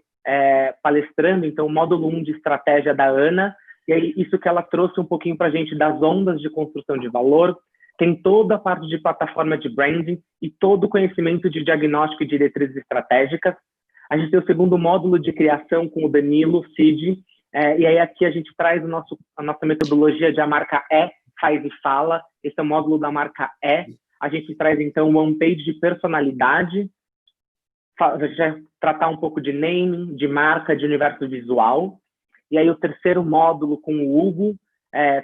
palestrando. Então, o módulo 1 de estratégia da Ana, e aí isso que ela trouxe um pouquinho para a gente das ondas de construção de valor, tem toda a parte de plataforma de branding e todo o conhecimento de diagnóstico e diretrizes estratégicas. A gente tem o segundo módulo de criação com o Danilo, Cid, e aí aqui a gente traz a nossa metodologia de a marca faz e fala. Esse é o módulo da marca A gente traz, então, um one-page de personalidade. A gente vai tratar um pouco de naming, de marca, de universo visual. E aí o terceiro módulo com o Hugo,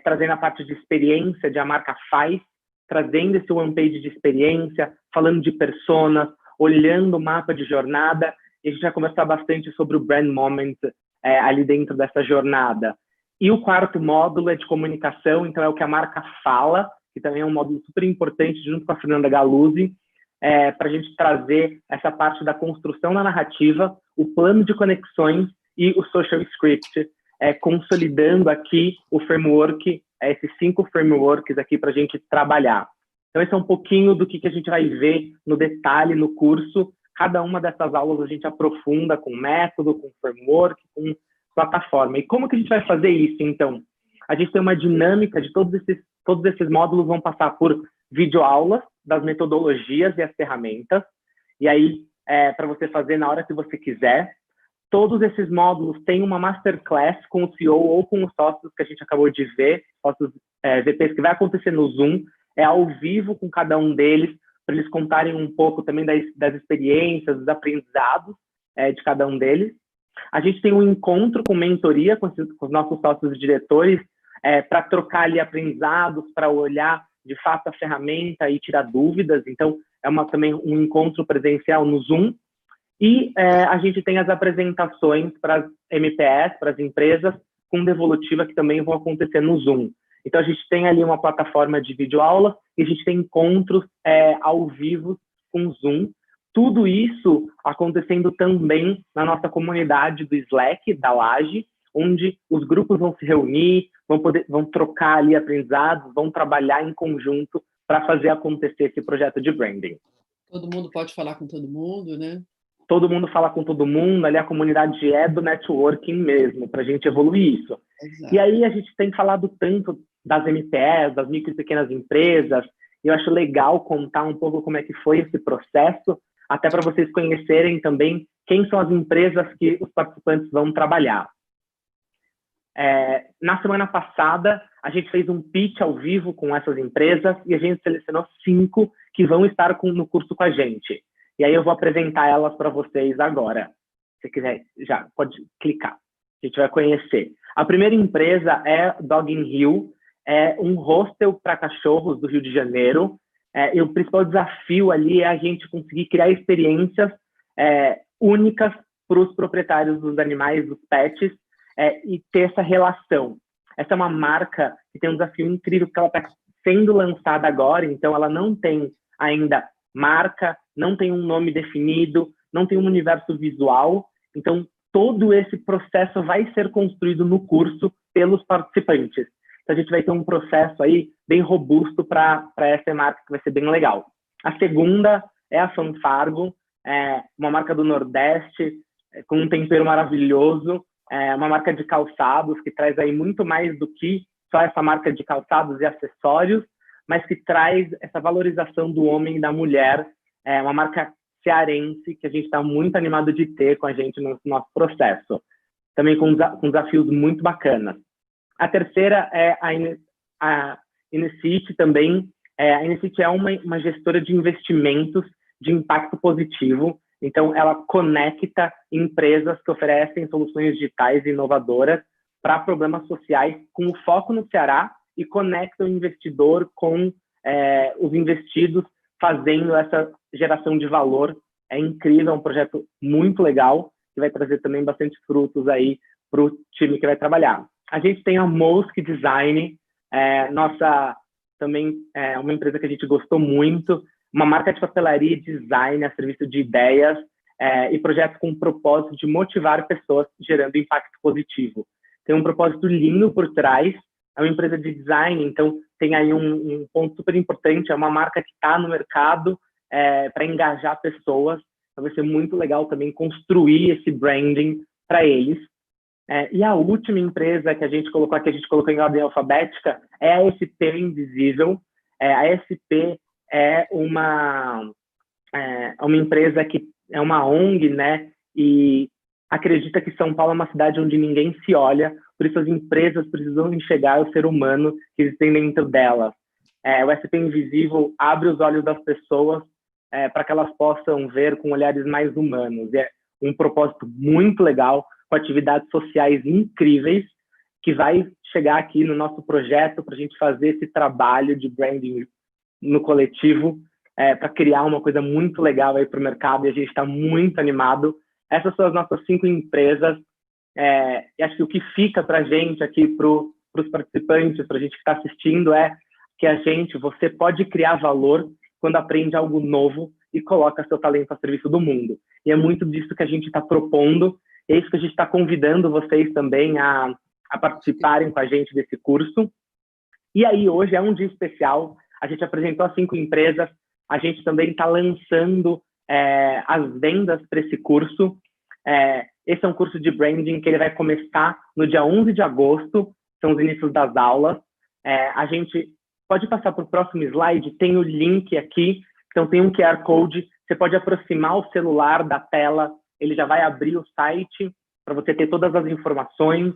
trazendo a parte de experiência, de a marca faz, trazendo esse one-page de experiência, falando de personas, olhando o mapa de jornada. E a gente vai conversar bastante sobre o brand moment ali dentro dessa jornada. E o quarto módulo é de comunicação, então é o que a marca fala, que também é um módulo super importante, junto com a Fernanda Galuzzi, para a gente trazer essa parte da construção da narrativa, o plano de conexões e o social script, consolidando aqui o framework, esses 5 frameworks aqui para a gente trabalhar. Então, esse é um pouquinho do que a gente vai ver no detalhe no curso. Cada uma dessas aulas a gente aprofunda com método, com framework, com plataforma. E como que a gente vai fazer isso, então? A gente tem uma dinâmica de todos esses módulos vão passar por videoaulas, das metodologias e as ferramentas, e aí para você fazer na hora que você quiser. Todos esses módulos têm uma masterclass com o CEO ou com os sócios que a gente acabou de ver, sócios VPs, que vai acontecer no Zoom, ao vivo com cada um deles, para eles contarem um pouco também das experiências, dos aprendizados de cada um deles. A gente tem um encontro com mentoria com os nossos sócios e diretores, para trocar ali aprendizados, para olhar de fato a ferramenta e tirar dúvidas. Então, também um encontro presencial no Zoom. E a gente tem as apresentações para as MPS, para as empresas, com devolutiva, que também vão acontecer no Zoom. Então, a gente tem ali uma plataforma de videoaula e a gente tem encontros ao vivo com Zoom. Tudo isso acontecendo também na nossa comunidade do Slack, da Laje, onde os grupos vão se reunir, vão trocar ali aprendizados, vão trabalhar em conjunto para fazer acontecer esse projeto de branding. Todo mundo pode falar com todo mundo, né? Todo mundo fala com todo mundo, ali a comunidade é do networking mesmo, para a gente evoluir isso. Exato. E aí a gente tem falado tanto das MPS, das micro e pequenas empresas, e eu acho legal contar um pouco como é que foi esse processo, até para vocês conhecerem também quem são as empresas que os participantes vão trabalhar. Na semana passada, a gente fez um pitch ao vivo com essas empresas e a gente selecionou 5 que vão estar no curso com a gente. E aí eu vou apresentar elas para vocês agora. Se quiser, já pode clicar. A gente vai conhecer. A primeira empresa é Dog in Hill, é um hostel para cachorros do Rio de Janeiro. E o principal desafio ali é a gente conseguir criar experiências únicas para os proprietários dos animais, dos pets, e ter essa relação. Essa é uma marca que tem um desafio incrível, porque ela está sendo lançada agora, então ela não tem ainda marca, não tem um nome definido, não tem um universo visual. Então, todo esse processo vai ser construído no curso pelos participantes. Então, a gente vai ter um processo aí bem robusto para essa marca, que vai ser bem legal. A segunda é a Fanfargo, uma marca do Nordeste, com um tempero maravilhoso, uma marca de calçados, que traz aí muito mais do que só essa marca de calçados e acessórios, mas que traz essa valorização do homem e da mulher. É uma marca cearense que a gente está muito animado de ter com a gente no nosso processo. Também com desafios muito bacanas. A terceira é a Inecity também. A Inecity é uma gestora de investimentos de impacto positivo. Então, ela conecta empresas que oferecem soluções digitais e inovadoras para problemas sociais com foco no Ceará e conecta o investidor com os investidos, fazendo essa geração de valor. É incrível, é um projeto muito legal, que vai trazer também bastante frutos aí para o time que vai trabalhar. A gente tem a Mosk Design, também é uma empresa que a gente gostou muito, uma marca de papelaria e design a serviço de ideias e projetos com o propósito de motivar pessoas, gerando impacto positivo. Tem um propósito lindo por trás, é uma empresa de design, então tem aí um ponto super importante, é uma marca que está no mercado para engajar pessoas, então vai ser muito legal também construir esse branding para eles. E a última empresa que a gente colocou aqui, a gente colocou em ordem alfabética, é a SP Invisível. A SP é uma empresa que é uma ONG, né, e acredita que São Paulo é uma cidade onde ninguém se olha, por isso as empresas precisam enxergar o ser humano que existem dentro delas. O SP Invisível abre os olhos das pessoas para que elas possam ver com olhares mais humanos. É um propósito muito legal, com atividades sociais incríveis, que vai chegar aqui no nosso projeto para a gente fazer esse trabalho de branding no coletivo, para criar uma coisa muito legal aí para o mercado, e a gente está muito animado. Essas são as nossas 5 empresas, e acho que o que fica para a gente aqui, para os participantes, para a gente que está assistindo, é que você pode criar valor quando aprende algo novo e coloca seu talento a serviço do mundo. E é muito disso que a gente está propondo, e é isso que a gente está convidando vocês também a participarem com a gente desse curso. E aí, hoje é um dia especial, a gente apresentou as 5 empresas, a gente também está lançando as vendas para esse curso. Esse é um curso de branding que ele vai começar no dia 11 de agosto, são os inícios das aulas. A gente Pode passar para o próximo slide, tem o link aqui, então tem um QR Code, você pode aproximar o celular da tela, ele já vai abrir o site para você ter todas as informações,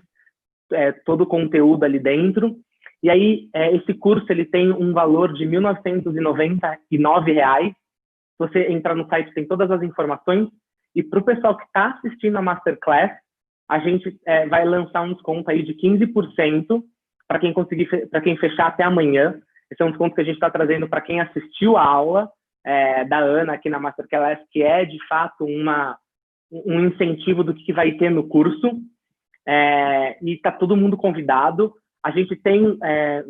todo o conteúdo ali dentro. E aí, esse curso ele tem um valor de R$ 1.999. Você entra no site, tem todas as informações. E para o pessoal que está assistindo a Masterclass, a gente vai lançar um desconto aí de 15% para quem fechar até amanhã. Esse é um desconto que a gente está trazendo para quem assistiu a aula da Ana aqui na Masterclass, que é, de fato, um incentivo do que vai ter no curso. E está todo mundo convidado. A gente tem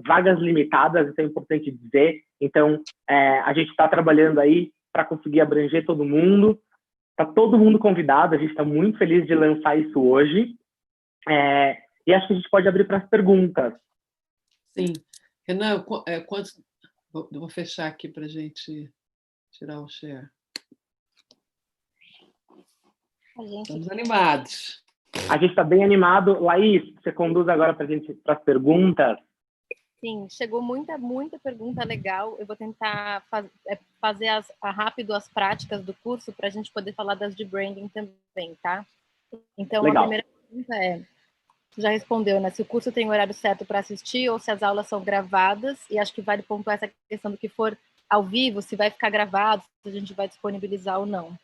vagas limitadas, isso é importante dizer. Então, a gente está trabalhando aí para conseguir abranger todo mundo. Está todo mundo convidado, a gente está muito feliz de lançar isso hoje. E acho que a gente pode abrir para as perguntas. Sim. Renan, eu vou fechar aqui para a gente tirar o share. Estamos animados. A gente está bem animado. Laís, você conduz agora para as perguntas? Sim, chegou muita pergunta legal. Eu vou tentar fazer rápido as práticas do curso para a gente poder falar das de branding também, tá? Então, legal. A primeira pergunta tu já respondeu, né? Se o curso tem horário certo para assistir ou se as aulas são gravadas, e acho que vale pontuar essa questão do que for ao vivo, se vai ficar gravado, se a gente vai disponibilizar ou não.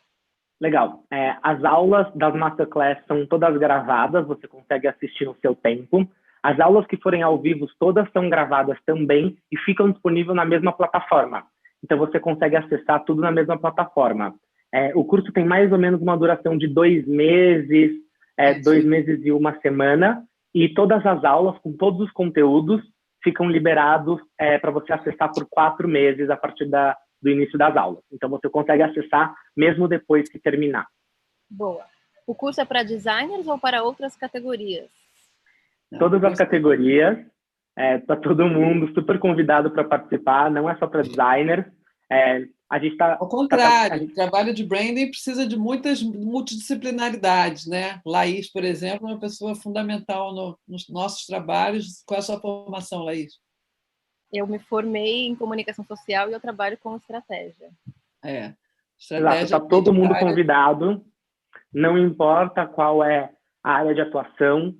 Legal. As aulas das Masterclass são todas gravadas, você consegue assistir no seu tempo. As aulas que forem ao vivo, todas são gravadas também e ficam disponíveis na mesma plataforma. Então, você consegue acessar tudo na mesma plataforma. O curso tem mais ou menos uma duração de 2 meses, 2 meses e 1 semana, e todas as aulas, com todos os conteúdos, ficam liberados para você acessar por 4 meses a partir do início das aulas. Então, você consegue acessar mesmo depois que terminar. Boa. O curso é para designers ou para outras categorias? Todas as categorias. Está todo mundo super convidado para participar, não é só para designers. A gente tá, Ao contrário, o trabalho de branding precisa de muitas multidisciplinaridades, né? Laís, por exemplo, é uma pessoa fundamental nos nossos trabalhos. Qual é a sua formação, Laís? Eu me formei em comunicação social e eu trabalho com estratégia. Estratégia. Está todo mundo convidado, não importa qual é a área de atuação,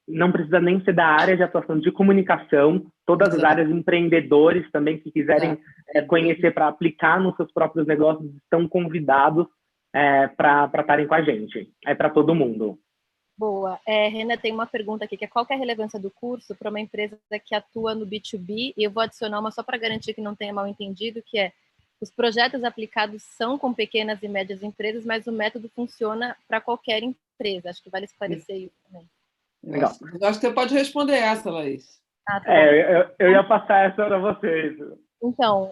não precisa nem ser da área de atuação de comunicação, todas as áreas, empreendedores também que quiserem conhecer para aplicar nos seus próprios negócios, estão convidados para estarem com a gente. É para todo mundo. Boa. Renan, tem uma pergunta aqui, que é qual que é a relevância do curso para uma empresa que atua no B2B? E eu vou adicionar uma só para garantir que não tenha mal entendido, que é os projetos aplicados são com pequenas e médias empresas, mas o método funciona para qualquer empresa. Acho que vale esclarecer isso também. Legal. Eu acho que você pode responder essa, Laís. Eu ia passar essa para vocês. Então,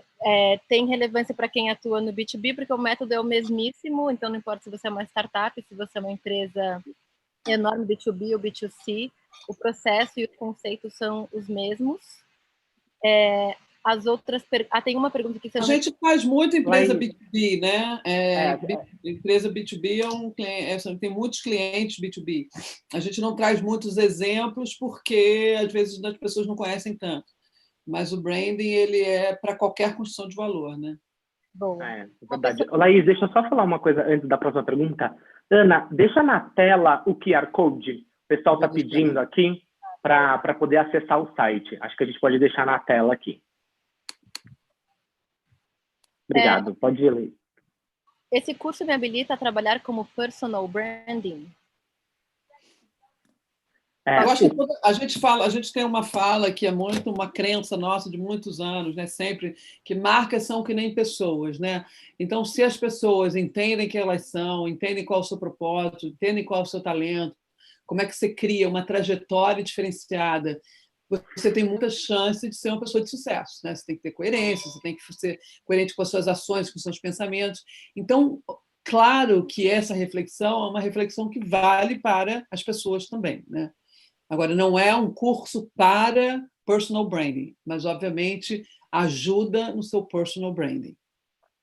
tem relevância para quem atua no B2B, porque o método é o mesmíssimo, então não importa se você é uma startup, se você é uma empresa enorme, B2B ou B2C, o processo e os conceitos são os mesmos. As outras... tem uma pergunta aqui. A gente faz muito empresa B2B, né? Empresa B2B tem muitos clientes B2B. A gente não traz muitos exemplos porque, às vezes, as pessoas não conhecem tanto. Mas o branding ele é para qualquer construção de valor, né? Bom. Verdade. Laís, deixa eu só falar uma coisa antes da próxima pergunta. Ana, deixa na tela o QR Code. O pessoal está pedindo aqui para poder acessar o site. Acho que a gente pode deixar na tela aqui. Obrigado. Pode ir, Laís. Esse curso me habilita a trabalhar como personal branding? Eu acho que a gente tem uma fala que é muito uma crença nossa de muitos anos, né? Sempre que marcas são que nem pessoas, né? Então, se as pessoas entendem que elas são, entendem qual é o seu propósito, entendem qual é o seu talento, como é que você cria uma trajetória diferenciada, você tem muita chance de ser uma pessoa de sucesso, né? Você tem que ter coerência, você tem que ser coerente com as suas ações, com os seus pensamentos. Então, claro que essa reflexão é uma reflexão que vale para as pessoas também, né? Agora, não é um curso para personal branding, mas, obviamente, ajuda no seu personal branding.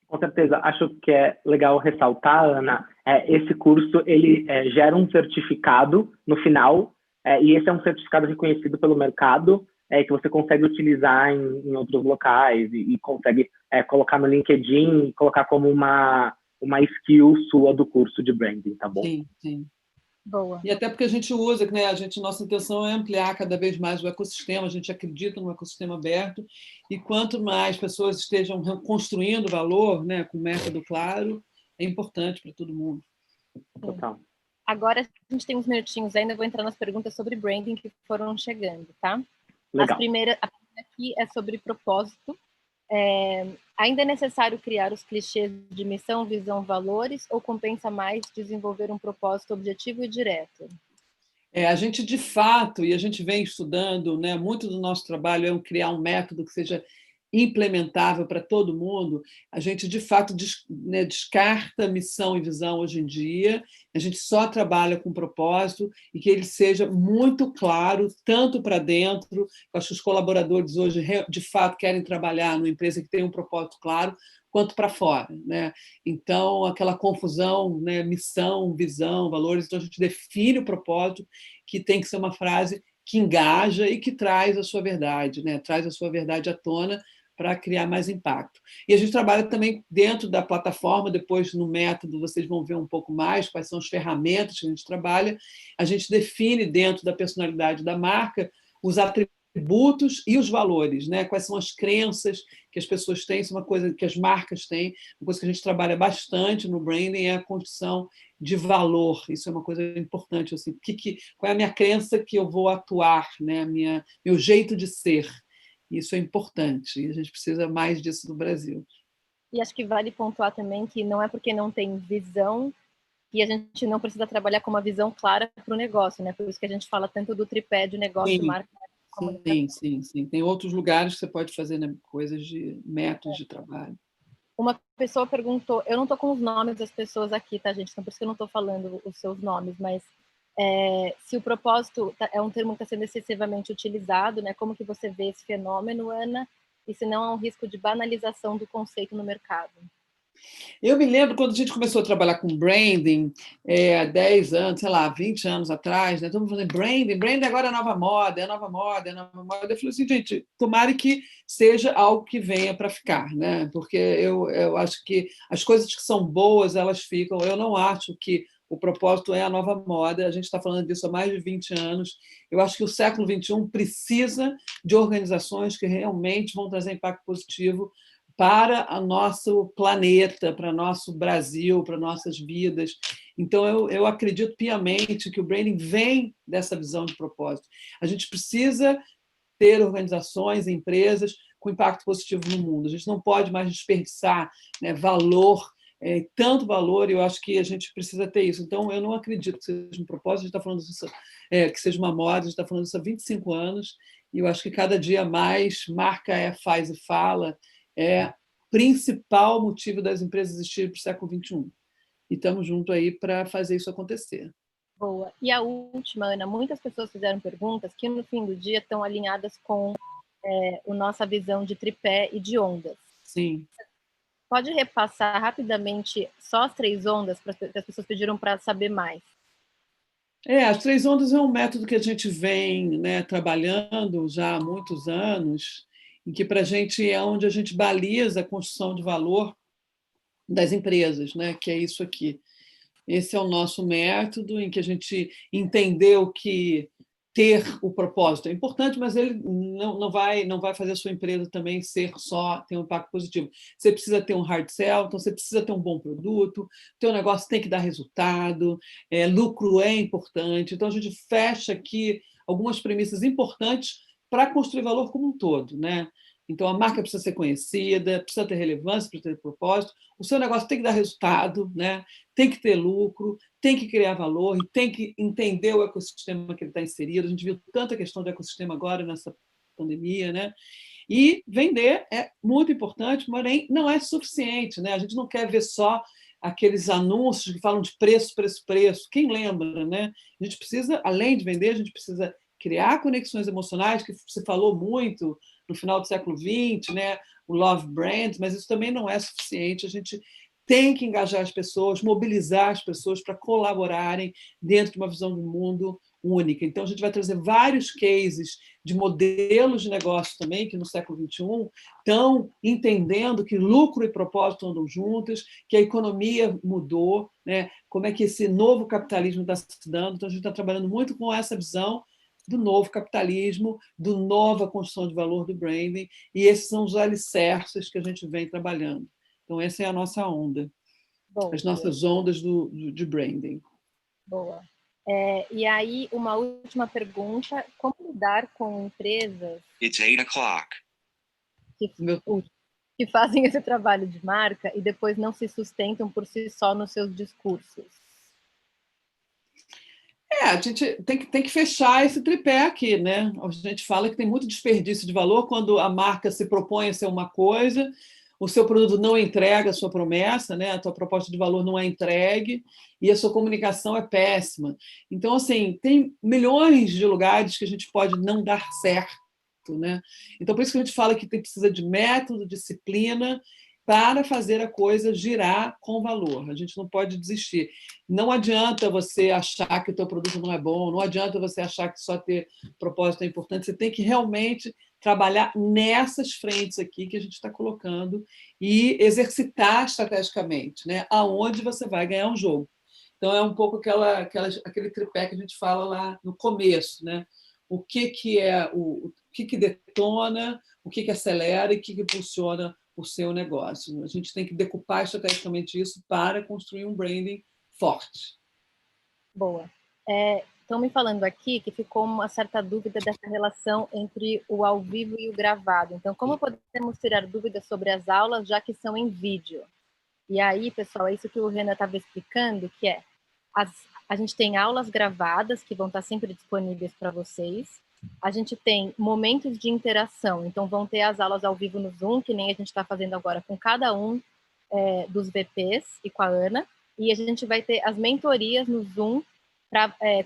Com certeza. Acho que é legal ressaltar, Ana, esse curso ele gera um certificado no final, e esse é um certificado reconhecido pelo mercado, que você consegue utilizar em outros locais e consegue colocar no LinkedIn e colocar como uma skill sua do curso de branding, tá bom? Sim, sim. Boa. E até porque a gente usa, né, nossa intenção é ampliar cada vez mais o ecossistema, a gente acredita no ecossistema aberto, e quanto mais pessoas estejam construindo valor, né, com método claro, é importante para todo mundo. Total. Agora a gente tem uns minutinhos ainda, eu vou entrar nas perguntas sobre branding que foram chegando, tá? Legal. A primeira aqui é sobre propósito. Ainda é necessário criar os clichês de missão, visão, valores, ou compensa mais desenvolver um propósito objetivo e direto? A gente, de fato, e a gente vem estudando, né, muito do nosso trabalho é criar um método que seja implementável para todo mundo. A gente, de fato, descarta missão e visão hoje em dia, a gente só trabalha com propósito e que ele seja muito claro, tanto para dentro, eu acho que os colaboradores hoje, de fato, querem trabalhar numa empresa que tem um propósito claro, quanto para fora, né? Então, aquela confusão, né, missão, visão, valores, então a gente define o propósito, que tem que ser uma frase que engaja e que traz a sua verdade, né? Traz a sua verdade à tona para criar mais impacto. E a gente trabalha também dentro da plataforma, depois no método vocês vão ver um pouco mais quais são as ferramentas que a gente trabalha. A gente define dentro da personalidade da marca os atributos e os valores, né? Quais são as crenças que as pessoas têm, isso é uma coisa que as marcas têm, uma coisa que a gente trabalha bastante no branding é a construção de valor, isso é uma coisa importante, assim, qual é a minha crença que eu vou atuar, né? Meu jeito de ser. Isso é importante e a gente precisa mais disso no Brasil. E acho que vale pontuar também que não é porque não tem visão que a gente não precisa trabalhar com uma visão clara para o negócio, né? Por isso que a gente fala tanto do tripé de negócio, Sim, marca e comunicação. sim. Tem outros lugares que você pode fazer, né, coisas de métodos de trabalho. Uma pessoa perguntou, eu não estou com os nomes das pessoas aqui, tá, gente? Então por isso que eu não estou falando os seus nomes, mas se o propósito é um termo que está sendo excessivamente utilizado, né? Como que você vê esse fenômeno, Ana? E se não há um risco de banalização do conceito no mercado? Eu me lembro quando a gente começou a trabalhar com branding, há 10 anos, sei lá, 20 anos atrás, né? Todo mundo falando branding agora é nova moda, é nova moda, é nova moda. Eu falei assim, gente, tomara que seja algo que venha para ficar, né? Porque eu acho que as coisas que são boas, elas ficam. Eu não acho que o propósito é a nova moda, a gente está falando disso há mais de 20 anos. Eu acho que o século XXI precisa de organizações que realmente vão trazer impacto positivo para o nosso planeta, para o nosso Brasil, para nossas vidas. Então, eu acredito piamente que o branding vem dessa visão de propósito. A gente precisa ter organizações, empresas com impacto positivo no mundo. A gente não pode mais desperdiçar, né, valor, tanto valor, e eu acho que a gente precisa ter isso. Então, eu não acredito que seja um propósito, a gente está falando disso, que seja uma moda, a gente está falando disso há 25 anos, e eu acho que cada dia mais marca faz e fala, é o principal motivo das empresas existirem para o século XXI. E estamos juntos aí para fazer isso acontecer. Boa. E a última, Ana, muitas pessoas fizeram perguntas que, no fim do dia, estão alinhadas com a nossa visão de tripé e de ondas. Sim. Pode repassar rapidamente só as 3 ondas, que as pessoas pediram para saber mais? As 3 ondas é um método que a gente vem, né, trabalhando já há muitos anos, em que para a gente é onde a gente baliza a construção de valor das empresas, né, que é isso aqui. Esse é o nosso método em que a gente entendeu que ter o propósito é importante, mas ele não vai fazer a sua empresa também ter um impacto positivo. Você precisa ter um hard sell, então você precisa ter um bom produto, o teu negócio tem que dar resultado, lucro é importante. Então a gente fecha aqui algumas premissas importantes para construir valor como um todo, né? Então a marca precisa ser conhecida, precisa ter relevância, precisa ter propósito, o seu negócio tem que dar resultado, né? Tem que ter lucro, tem que criar valor e tem que entender o ecossistema que ele está inserido. A gente viu tanta questão do ecossistema agora nessa pandemia, né? E vender é muito importante, porém não é suficiente, né? A gente não quer ver só aqueles anúncios que falam de preço, preço, preço. Quem lembra, né? A gente precisa, além de vender, a gente precisa criar conexões emocionais, que se falou muito no final do século XX, né? O Love Brand, mas isso também não é suficiente. A gente tem que engajar as pessoas, mobilizar as pessoas para colaborarem dentro de uma visão do mundo única. Então, a gente vai trazer vários cases de modelos de negócio também, que no século XXI estão entendendo que lucro e propósito andam juntos, que a economia mudou, né? Como é que esse novo capitalismo está se dando. Então, a gente está trabalhando muito com essa visão do novo capitalismo, do nova construção de valor do branding, e esses são os alicerces que a gente vem trabalhando. Então, essa é a nossa onda, Boa. as nossas ondas de branding. Boa. E aí, uma última pergunta: como lidar com empresas It's 8 o'clock. que fazem esse trabalho de marca e depois não se sustentam por si só nos seus discursos? A gente tem que fechar esse tripé aqui, né? A gente fala que tem muito desperdício de valor quando a marca se propõe a ser uma coisa, o seu produto não entrega a sua promessa, né? A tua proposta de valor não é entregue e a sua comunicação é péssima. Então, assim, tem milhões de lugares que a gente pode não dar certo, né? Então, por isso que a gente fala que precisa de método, disciplina, para fazer a coisa girar com valor. A gente não pode desistir. Não adianta você achar que o teu produto não é bom, não adianta você achar que só ter propósito é importante, você tem que realmente trabalhar nessas frentes aqui que a gente está colocando e exercitar estrategicamente, né? Aonde você vai ganhar um jogo. Então, é um pouco aquele tripé que a gente fala lá no começo, né? O que detona, o que acelera e o que impulsiona o seu negócio. A gente tem que decupar estrategicamente isso para construir um branding forte. Boa. Estão me falando aqui que ficou uma certa dúvida dessa relação entre o ao vivo e o gravado. Então, como podemos tirar dúvidas sobre as aulas, já que são em vídeo? E aí, pessoal, é isso que o Renan estava explicando, que a gente tem aulas gravadas que vão estar sempre disponíveis para vocês. A gente tem momentos de interação, então vão ter as aulas ao vivo no Zoom, que nem a gente está fazendo agora com cada um dos VPs e com a Ana, e a gente vai ter as mentorias no Zoom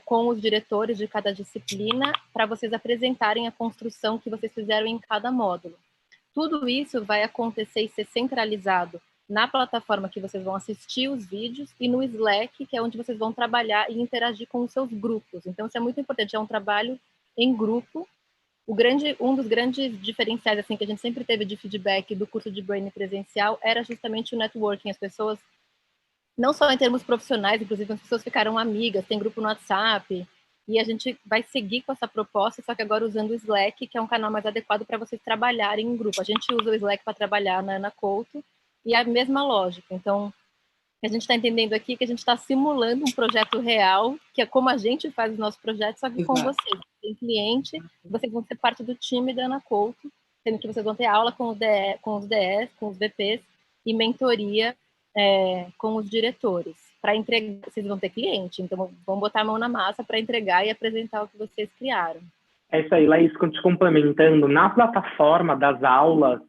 com os diretores de cada disciplina, para vocês apresentarem a construção que vocês fizeram em cada módulo. Tudo isso vai acontecer e ser centralizado na plataforma que vocês vão assistir os vídeos e no Slack, que é onde vocês vão trabalhar e interagir com os seus grupos. Então, isso é muito importante, é um trabalho em grupo. Um dos grandes diferenciais assim, que a gente sempre teve de feedback do curso de branding presencial era justamente o networking. As pessoas, não só em termos profissionais, inclusive as pessoas ficaram amigas, tem grupo no WhatsApp, e a gente vai seguir com essa proposta, só que agora usando o Slack, que é um canal mais adequado para vocês trabalharem em grupo. A gente usa o Slack para trabalhar na Ana Couto, e é a mesma lógica. Então, a gente está entendendo aqui que a gente está simulando um projeto real, que é como a gente faz os nossos projetos, só que com vocês. Tem cliente, vocês vão ser parte do time da Ana Couto, sendo que vocês vão ter aula com os DS, com os VPs, e mentoria com os diretores. Para entregar, vocês vão ter cliente, então vão botar a mão na massa para entregar e apresentar o que vocês criaram. É isso aí, Laís, te complementando, na plataforma das aulas,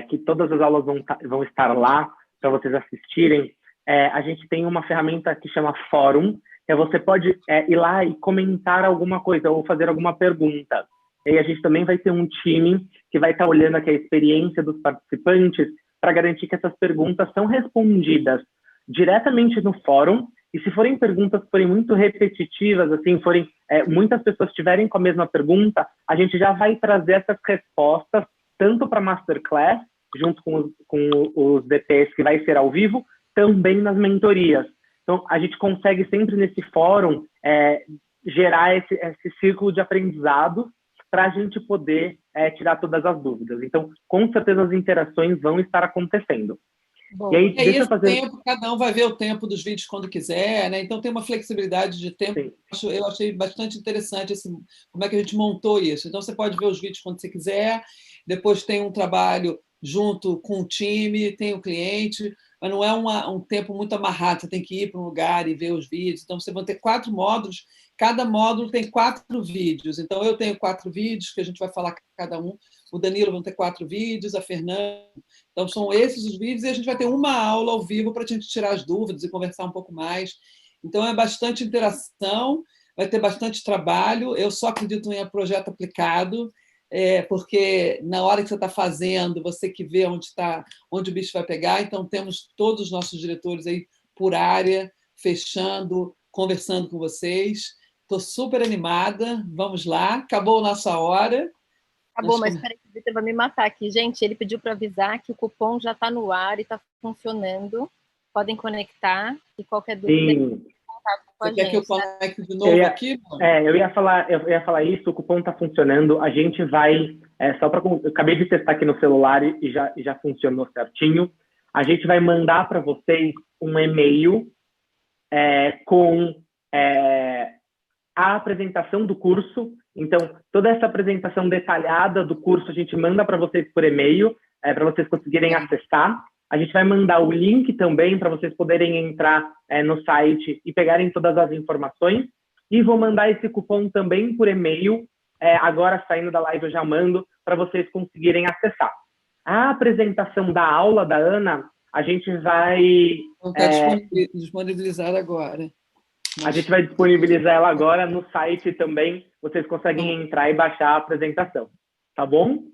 que todas as aulas vão estar lá para vocês assistirem, a gente tem uma ferramenta que chama Fórum, que você pode ir lá e comentar alguma coisa ou fazer alguma pergunta. E aí a gente também vai ter um time que vai estar olhando aqui a experiência dos participantes para garantir que essas perguntas são respondidas diretamente no fórum, e se forem perguntas que forem muito repetitivas, assim, muitas pessoas estiverem com a mesma pergunta, a gente já vai trazer essas respostas tanto para a Masterclass, junto com os DPs, que vai ser ao vivo, também nas mentorias. Então, a gente consegue sempre nesse fórum gerar esse círculo de aprendizado para a gente poder tirar todas as dúvidas. Então, com certeza as interações vão estar acontecendo. Bom, e aí, deixa eu fazer... tempo, cada um vai ver o tempo dos vídeos quando quiser, né? Então tem uma flexibilidade de tempo. Sim. Eu achei bastante interessante como é que a gente montou isso. Então você pode ver os vídeos quando você quiser, depois tem um trabalho junto com o time, tem o cliente, mas não é um tempo muito amarrado, você tem que ir para um lugar e ver os vídeos. Então você vai ter 4 módulos, cada módulo tem 4 vídeos. Então eu tenho 4 vídeos que a gente vai falar cada um. O Danilo vai ter 4 vídeos, a Fernanda. Então, são esses os vídeos e a gente vai ter uma aula ao vivo para a gente tirar as dúvidas e conversar um pouco mais. Então, é bastante interação, vai ter bastante trabalho. Eu só acredito em projeto aplicado, porque na hora que você está fazendo, você que vê onde o bicho vai pegar. Então, temos todos os nossos diretores aí por área, fechando, conversando com vocês. Estou super animada. Vamos lá. Acabou a nossa hora. Acabou, mas espera que o Vitor vai me matar aqui. Gente, ele pediu para avisar que o cupom já está no ar e está funcionando. Podem conectar e qualquer dúvida... Sim. Você quer que eu conecte de novo aqui? Eu ia falar isso, o cupom está funcionando, a gente vai, eu acabei de testar aqui no celular e já funcionou certinho, a gente vai mandar para vocês um e-mail com a apresentação do curso, então toda essa apresentação detalhada do curso a gente manda para vocês por e-mail, para vocês conseguirem acessar. A gente vai mandar o link também para vocês poderem entrar no site e pegarem todas as informações. E vou mandar esse cupom também por e-mail. Agora, saindo da live, eu já mando para vocês conseguirem acessar. A apresentação da aula da Ana, a gente vai... disponibilizar agora. A gente vai disponibilizar ela agora no site também. Vocês conseguem entrar e baixar a apresentação. Tá bom?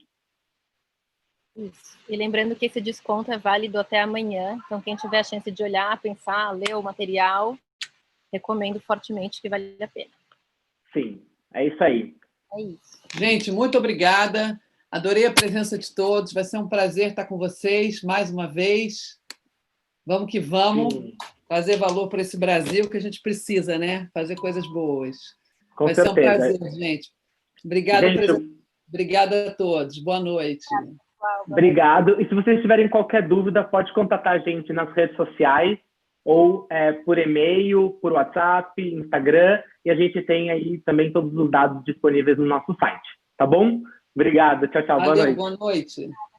Isso. E lembrando que esse desconto é válido até amanhã, então quem tiver a chance de olhar, pensar, ler o material, recomendo fortemente que vale a pena. Sim, é isso aí. É isso. Gente, muito obrigada. Adorei a presença de todos. Vai ser um prazer estar com vocês mais uma vez. Vamos que vamos. Sim. Fazer valor para esse Brasil que a gente precisa, né? Fazer coisas boas. Com Vai certeza. ser um prazer, gente. Obrigada a todos. Boa noite. Obrigado. E se vocês tiverem qualquer dúvida, pode contatar a gente nas redes sociais ou por e-mail, por WhatsApp, Instagram, e a gente tem aí também todos os dados disponíveis no nosso site. Tá bom? Obrigado. Tchau, tchau. Valeu, boa noite. Boa noite.